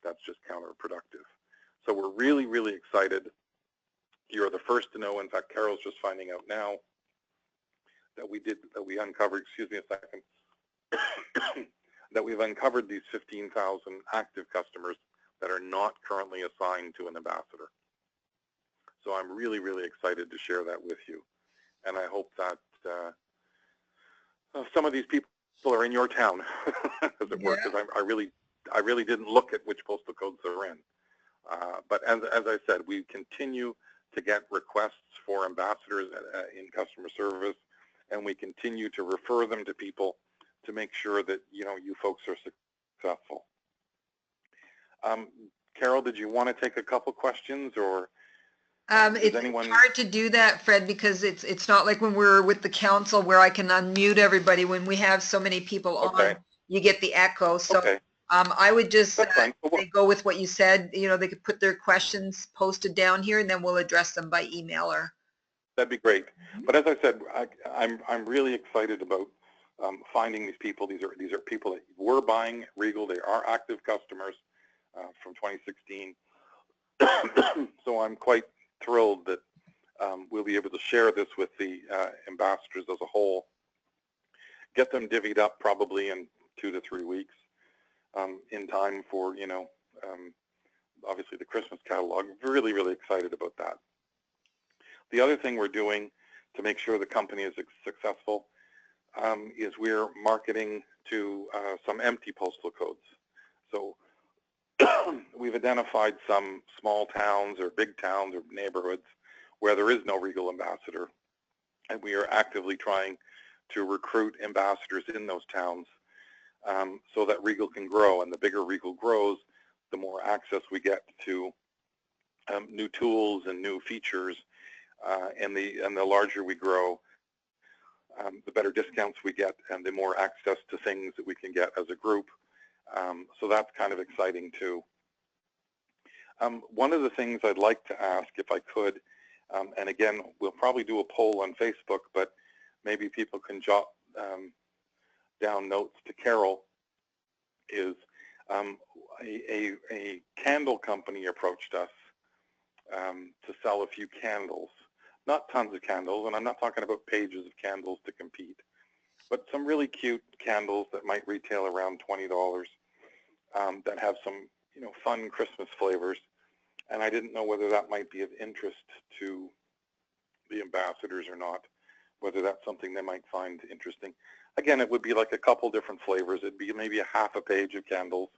That's just counterproductive. So we're really, really excited. You're the first to know. In fact, Carol's just finding out now that we uncovered, excuse me a second, that we've uncovered these 15,000 active customers that are not currently assigned to an ambassador. So I'm really, really excited to share that with you. And I hope that some of these people are in your town, as it were, because I really didn't look at which postal codes they're in. But as I said, we continue to get requests for ambassadors in customer service, and we continue to refer them to people to make sure that you folks are successful. Carol, did you want to take a couple questions, or it's hard to do that, Fred, because it's not like when we're with the council where I can unmute everybody. When we have so many people on, you get the echo. So I would just go with what you said. They could put their questions posted down here, and then we'll address them by email. Or that'd be great. But as I said, I'm really excited about finding these people. These are people that were buying Regal. They are active customers from 2016. So I'm quite thrilled that we'll be able to share this with the ambassadors as a whole, get them divvied up probably in 2 to 3 weeks in time for, obviously the Christmas catalog. Really, really excited about that. The other thing we're doing to make sure the company is successful is we're marketing to some empty postal codes. So we've identified some small towns or big towns or neighborhoods where there is no Regal ambassador, and we are actively trying to recruit ambassadors in those towns so that Regal can grow. And the bigger Regal grows, the more access we get to new tools and new features, and the larger we grow, the better discounts we get and the more access to things that we can get as a group. So that's kind of exciting too. One of the things I'd like to ask, if I could, and again, we'll probably do a poll on Facebook, but maybe people can jot down notes to Carol, is a candle company approached us to sell a few candles. Not tons of candles, and I'm not talking about pages of candles to compete, but some really cute candles that might retail around $20 that have some, fun Christmas flavors. And I didn't know whether that might be of interest to the ambassadors or not, whether that's something they might find interesting. Again, it would be like a couple different flavors. It'd be maybe a half a page of candles.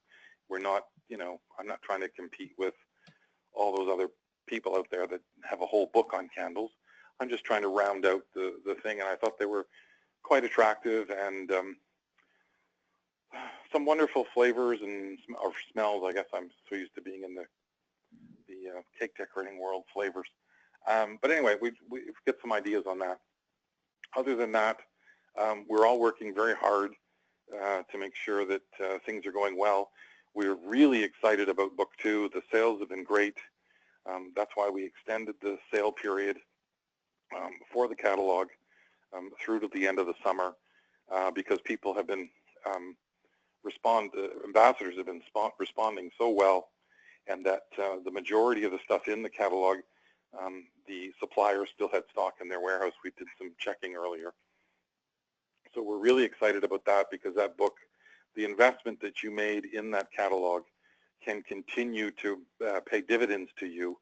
We're not, I'm not trying to compete with all those other people out there that have a whole book on candles. I'm just trying to round out the thing, and I thought they were quite attractive and some wonderful flavors and or smells. I guess I'm so used to being in the cake decorating world, flavors. But anyway, we get some ideas on that. Other than that, we're all working very hard to make sure that things are going well. We're really excited about book 2. The sales have been great. That's why we extended the sale period for the catalog through to the end of the summer, because people have been ambassadors have been responding so well, and that the majority of the stuff in the catalog, the suppliers still had stock in their warehouse. We did some checking earlier. So we're really excited about that, because that book, the investment that you made in that catalog can continue to pay dividends to you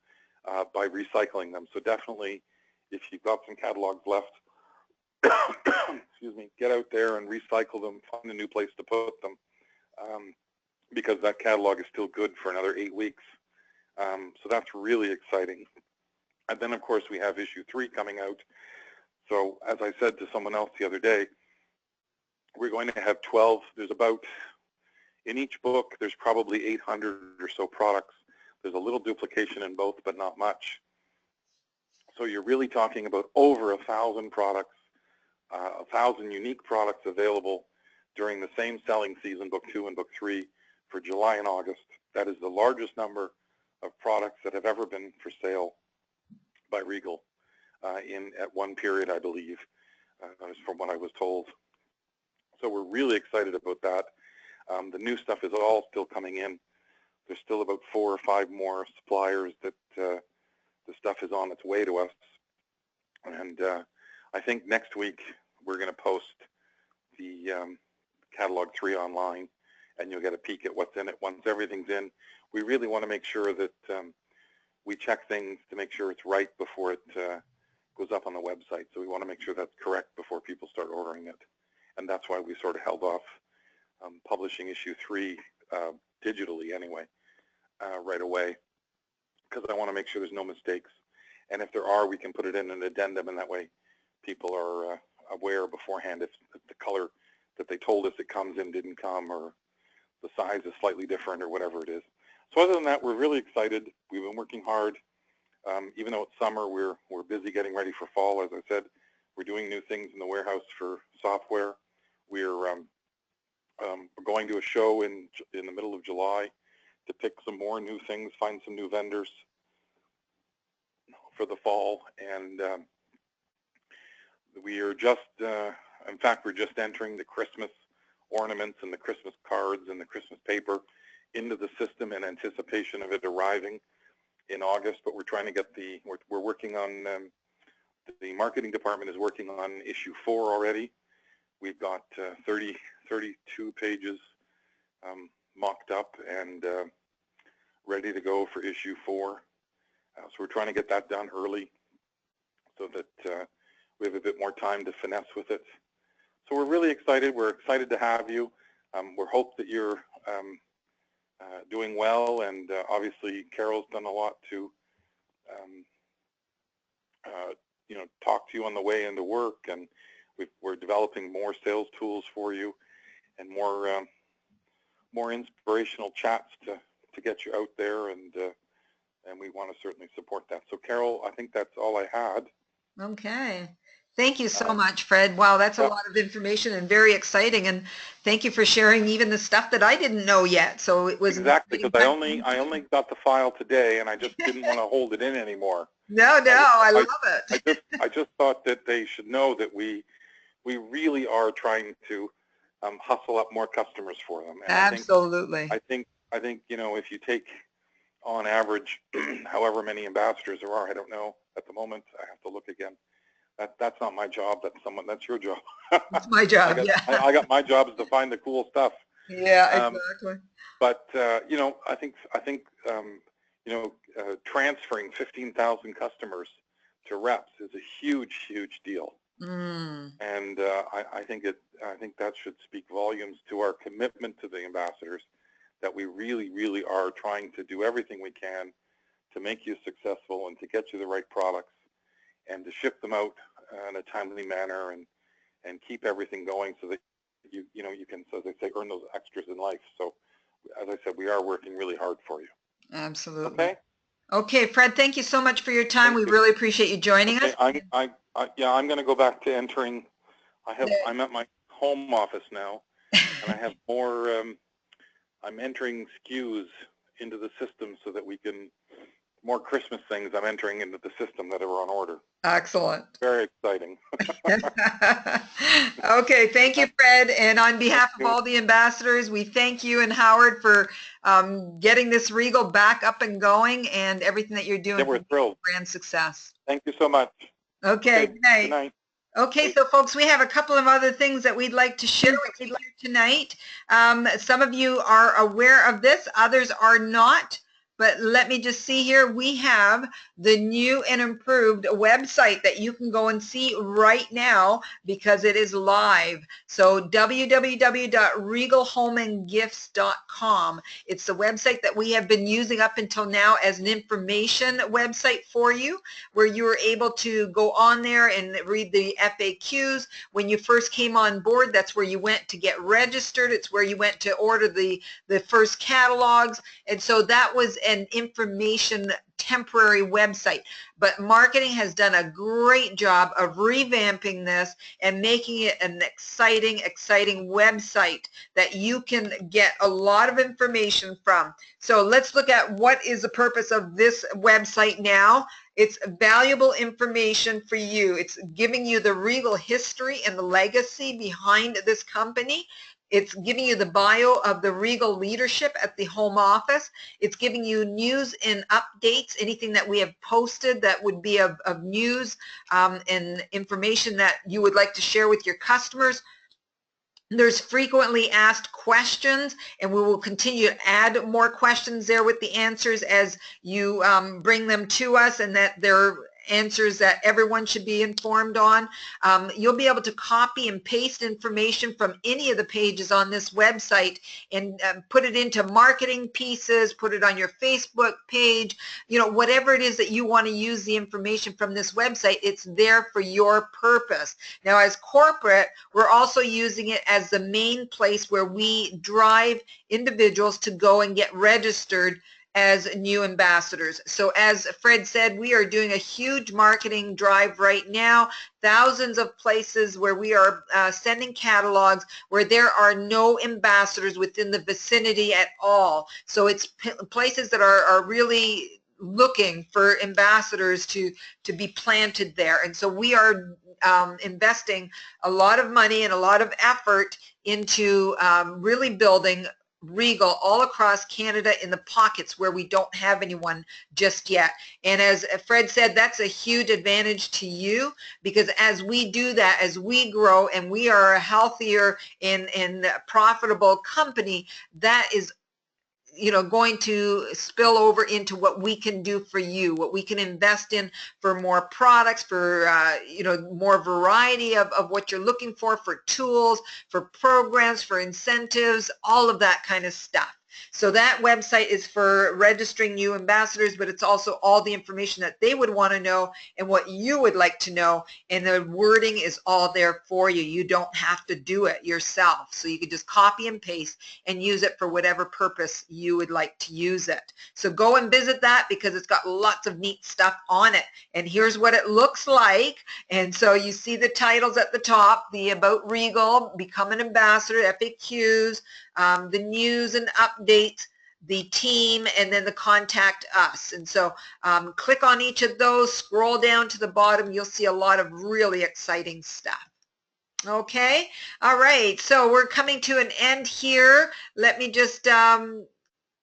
by recycling them. So definitely, if you've got some catalogs left, excuse me, get out there and recycle them, find a new place to put them, because that catalog is still good for another 8 weeks. So that's really exciting. And then, of course, we have issue 3 coming out. So as I said to someone else the other day, we're going to have 12. There's about, in each book, there's probably 800 or so products. There's a little duplication in both, but not much. So you're really talking about over 1,000 products, 1,000 unique products available during the same selling season, book 2 and book 3, for July and August. That is the largest number of products that have ever been for sale by Regal at one period, I believe, from what I was told. So we're really excited about that. The new stuff is all still coming in. There's still about 4 or 5 more suppliers that the stuff is on its way to us. And I think next week we're going to post the catalog 3 online, and you'll get a peek at what's in it. Once everything's in, we really want to make sure that we check things to make sure it's right before it goes up on the website. So we want to make sure that's correct before people start ordering it. And that's why we sort of held off publishing issue 3 digitally anyway, right away, because I want to make sure there's no mistakes. And if there are, we can put it in an addendum, and that way people are aware beforehand if the color that they told us it comes in didn't come, or the size is slightly different, or whatever it is. So other than that, we're really excited. We've been working hard. Even though it's summer, we're busy getting ready for fall. As I said, we're doing new things in the warehouse for software. We're going to a show in the middle of July to pick some more new things, find some new vendors for the fall. And we are just, in fact, we're just entering the Christmas ornaments and the Christmas cards and the Christmas paper into the system in anticipation of it arriving in August. But we're trying to get we're working on, the marketing department is working on issue 4 already. We've got 32 pages mocked up and ready to go for issue 4. So we're trying to get that done early so that we have a bit more time to finesse with it. So we're really excited. We're excited to have you. We hope that you're doing well, and obviously Carol's done a lot to talk to you on the way into work, and we're developing more sales tools for you and more inspirational chats to get you out there and and we want to certainly support that. So Carol, I think that's all I had. Okay. Thank you so much, Fred. Wow, that's a lot of information and very exciting. And thank you for sharing even the stuff that I didn't know yet. So it was exactly, because I only got the file today, and I just didn't want to hold it in anymore. No, I love it. I just thought that they should know that we really are trying to hustle up more customers for them. And absolutely. I think you know, if you take on average however many ambassadors there are, I don't know at the moment. I have to look again. That's not my job. That's your job. It's my job. I got my job is to find the cool stuff. Yeah, exactly. But you know, I think you know, transferring 15,000 customers to reps is a huge deal. And I think that should speak volumes to our commitment to the ambassadors, that we really are trying to do everything we can to make you successful and to get you the right products and to ship them out in a timely manner and keep everything going so that you know, you can, so they say, earn those extras in life. So as I said, we are working really hard for you. Absolutely. Okay, Fred, thank you so much for your time. We really appreciate you joining us. I'm going to go back to entering. I'm at my home office now, and I have more. I'm entering SKUs into the system so that we can, more Christmas things I'm entering into the system that are on order. Excellent. Very exciting. Okay, thank you, Fred. And on behalf of all the ambassadors, we thank you and Howard for getting this Regal back up and going and everything that you're doing. Yeah, we're thrilled. Brand success. Thank you so much. Okay, good night. Good night. Okay, so folks, we have a couple of other things that we'd like to share with you tonight. Some of you are aware of this, others are not. But let me just see here. We have the new and improved website that you can go and see right now because it is live. So www.regalhomeandgifts.com. It's the website that we have been using up until now as an information website for you, where you were able to go on there and read the FAQs. When you first came on board, that's where you went to get registered. It's where you went to order the first catalogs. And so that was an information temporary website, but marketing has done a great job of revamping this and making it an exciting website that you can get a lot of information from. So let's look at what is the purpose of this website now. It's valuable information for you. It's giving you the Regal history and the legacy behind this company. It's giving you the bio of the Regal leadership at the home office. It's giving you news and updates, anything that we have posted that would be of news and information that you would like to share with your customers. There's frequently asked questions, and we will continue to add more questions there with the answers as you bring them to us, and that they're answers that everyone should be informed on. You'll be able to copy and paste information from any of the pages on this website and put it into marketing pieces, put it on your Facebook page, you know, whatever it is that you want to use the information from this website, it's there for your purpose. Now, as corporate, we're also using it as the main place where we drive individuals to go and get registered as new ambassadors. So as Fred said, we are doing a huge marketing drive right now, thousands of places where we are sending catalogs where there are no ambassadors within the vicinity at all. So it's places that are really looking for ambassadors to be planted there. And so we are investing a lot of money and a lot of effort into really building Regal all across Canada in the pockets where we don't have anyone just yet. And as Fred said, that's a huge advantage to you, because as we do that, as we grow and we are a healthier and profitable company, that is, you know, going to spill over into what we can do for you, what we can invest in for more products, for, you know, more variety of what you're looking for tools, for programs, for incentives, all of that kind of stuff. So that website is for registering new ambassadors, but it's also all the information that they would want to know and what you would like to know, and the wording is all there for you. You don't have to do it yourself. So you can just copy and paste and use it for whatever purpose you would like to use it. So go and visit that because it's got lots of neat stuff on it. And here's what it looks like. And so you see the titles at the top, the About Regal, Become an Ambassador, FAQs, the news and updates, the team, and then the contact us. And so click on each of those, scroll down to the bottom, you'll see a lot of really exciting stuff. Okay, all right, so we're coming to an end here. Let me just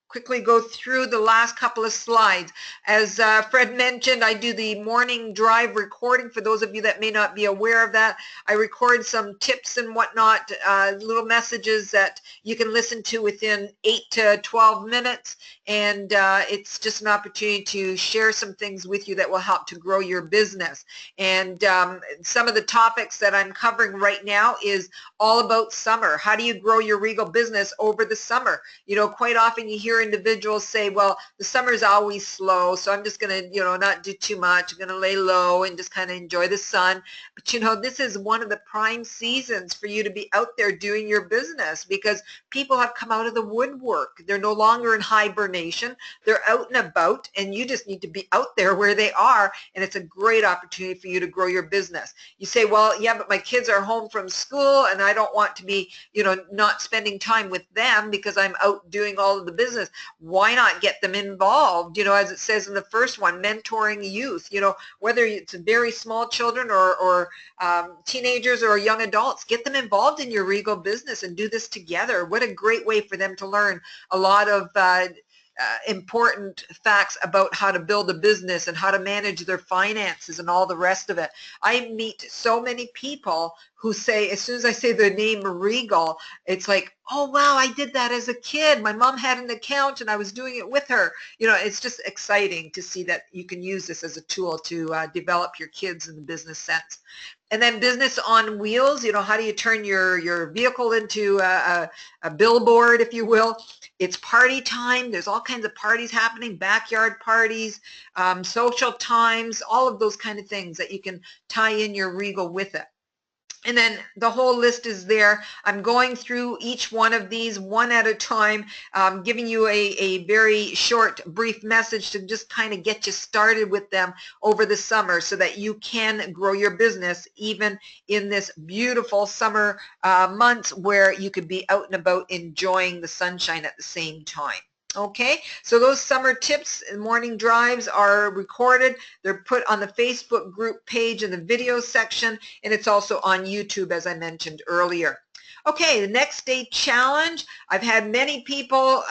quickly go through the last couple of slides. As Fred mentioned, I do the morning drive recording. For those of you that may not be aware of that, I record some tips and whatnot, little messages that you can listen to within 8 to 12 minutes. And it's just an opportunity to share some things with you that will help to grow your business. And some of the topics that I'm covering right now is all about summer. How do you grow your Regal business over the summer? You know, quite often you hear individuals say, well, the summer is always slow, so I'm just going to, you know, not do too much. I'm going to lay low and just kind of enjoy the sun. But, you know, this is one of the prime seasons for you to be out there doing your business because people have come out of the woodwork. They're no longer in hibernation. They're out and about, and you just need to be out there where they are, and it's a great opportunity for you to grow your business. You say, well, yeah, but my kids are home from school, and I don't want to be, you know, not spending time with them because I'm out doing all of the business. Why not get them involved? You know, as it says in the first one, mentoring youth, you know, whether it's very small children or teenagers or young adults, get them involved in your Regal business and do this together. What a great way for them to learn a lot of important facts about how to build a business and how to manage their finances and all the rest of it. I meet so many people who say, as soon as I say the name Regal, it's like, oh, wow, I did that as a kid. My mom had an account and I was doing it with her. You know, it's just exciting to see that you can use this as a tool to develop your kids in the business sense. And then business on wheels, you know, how do you turn your vehicle into a billboard, if you will? It's party time. There's all kinds of parties happening, backyard parties, social times, all of those kind of things that you can tie in your Regal with it. And then the whole list is there. I'm going through each one of these one at a time, giving you a very short, brief message to just kind of get you started with them over the summer so that you can grow your business even in this beautiful summer months where you could be out and about enjoying the sunshine at the same time. Okay, so those summer tips and morning drives are recorded. They're put on the Facebook group page in the video section, and it's also on YouTube, as I mentioned earlier. Okay, the next day challenge. I've had many people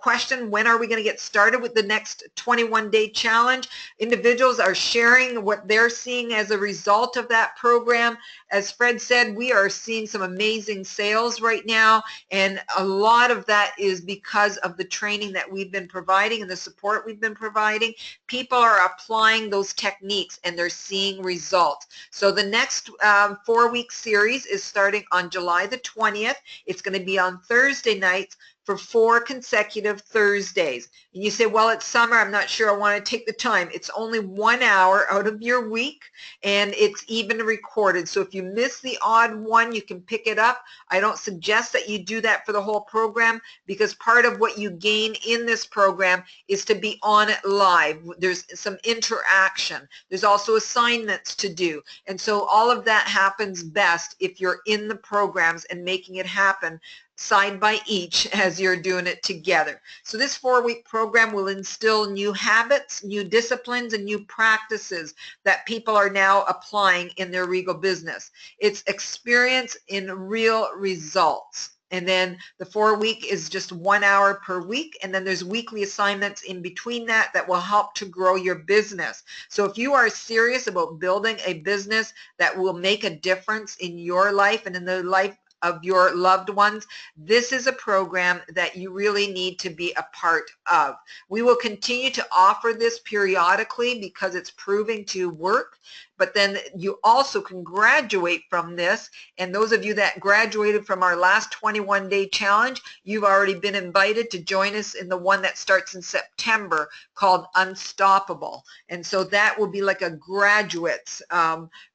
question, when are we going to get started with the next 21-day challenge? Individuals are sharing what they're seeing as a result of that program. As Fred said, we are seeing some amazing sales right now, and a lot of that is because of the training that we've been providing and the support we've been providing. People are applying those techniques and they're seeing results. So the next 4-week series is starting on July the 20th. It's going to be on Thursday nights for 4 consecutive Thursdays. And you say, well, it's summer, I'm not sure I want to take the time. It's only 1 hour out of your week, and it's even recorded. So if you miss the odd one, you can pick it up. I don't suggest that you do that for the whole program, because part of what you gain in this program is to be on it live. There's some interaction. There's also assignments to do. And so all of that happens best if you're in the programs and making it happen side by each as you're doing it together. So this 4-week program will instill new habits, new disciplines, and new practices that people are now applying in their Regal business. It's experience in real results. And then the 4-week is just 1 hour per week, and then there's weekly assignments in between that will help to grow your business. So if you are serious about building a business that will make a difference in your life and in the life of your loved ones, this is a program that you really need to be a part of. We will continue to offer this periodically because it's proving to work, but then you also can graduate from this, and those of you that graduated from our last 21-day challenge, you've already been invited to join us in the one that starts in September called Unstoppable. And so that will be like a graduate's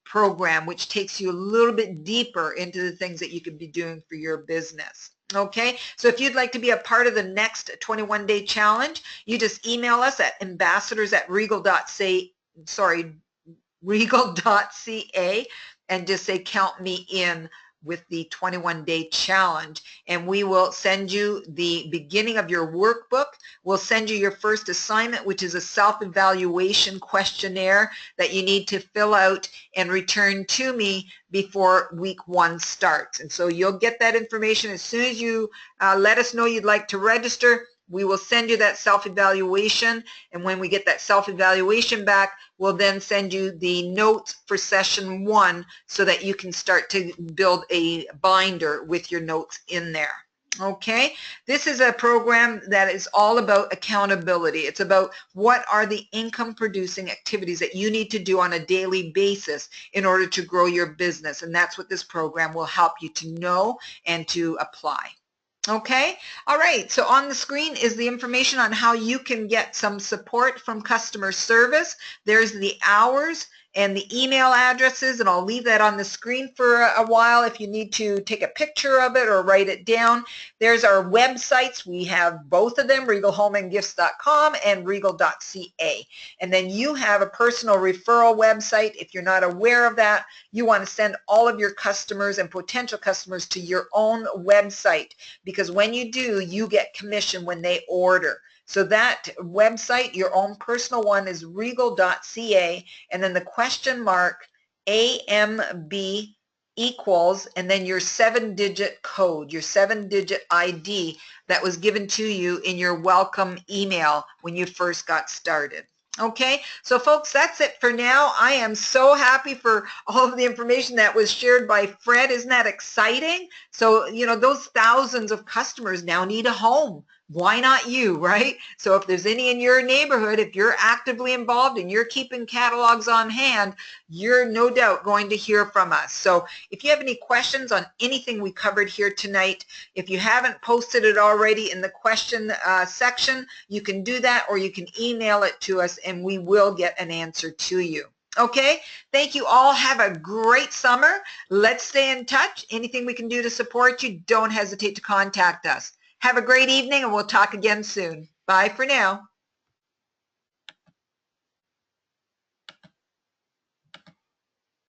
program, which takes you a little bit deeper into the things that you could be doing for your business. Okay, so if you'd like to be a part of the next 21-day challenge, you just email us at regal.ca and just say count me in with the 21-day challenge, and we will send you the beginning of your workbook. We'll send you your first assignment, which is a self-evaluation questionnaire that you need to fill out and return to me before week 1 starts. And so you'll get that information as soon as you let us know you'd like to register. We will send you that self-evaluation, and when we get that self-evaluation back, we'll then send you the notes for session 1 so that you can start to build a binder with your notes in there. Okay, this is a program that is all about accountability. It's about what are the income producing activities that you need to do on a daily basis in order to grow your business, and that's what this program will help you to know and to apply. Okay, all right, so on the screen is the information on how you can get some support from customer service. There's the hours and the email addresses, and I'll leave that on the screen for a while if you need to take a picture of it or write it down. There's our websites. We have both of them, regalhomeandgifts.com and regal.ca. And then you have a personal referral website. If you're not aware of that, you want to send all of your customers and potential customers to your own website, because when you do, you get commission when they order. So that website, your own personal one, is regal.ca, and then the question mark AMB equals, and then your 7-digit code, your 7-digit ID that was given to you in your welcome email when you first got started. Okay, so folks, that's it for now. I am so happy for all of the information that was shared by Fred. Isn't that exciting? So, you know, those thousands of customers now need a home. Why not you, right? So if there's any in your neighborhood, if you're actively involved and you're keeping catalogs on hand, you're no doubt going to hear from us. So if you have any questions on anything we covered here tonight, if you haven't posted it already in the question section, you can do that, or you can email it to us and we will get an answer to you. Okay, thank you all. Have a great summer. Let's stay in touch. Anything we can do to support you, don't hesitate to contact us. Have a great evening, and we'll talk again soon. Bye for now.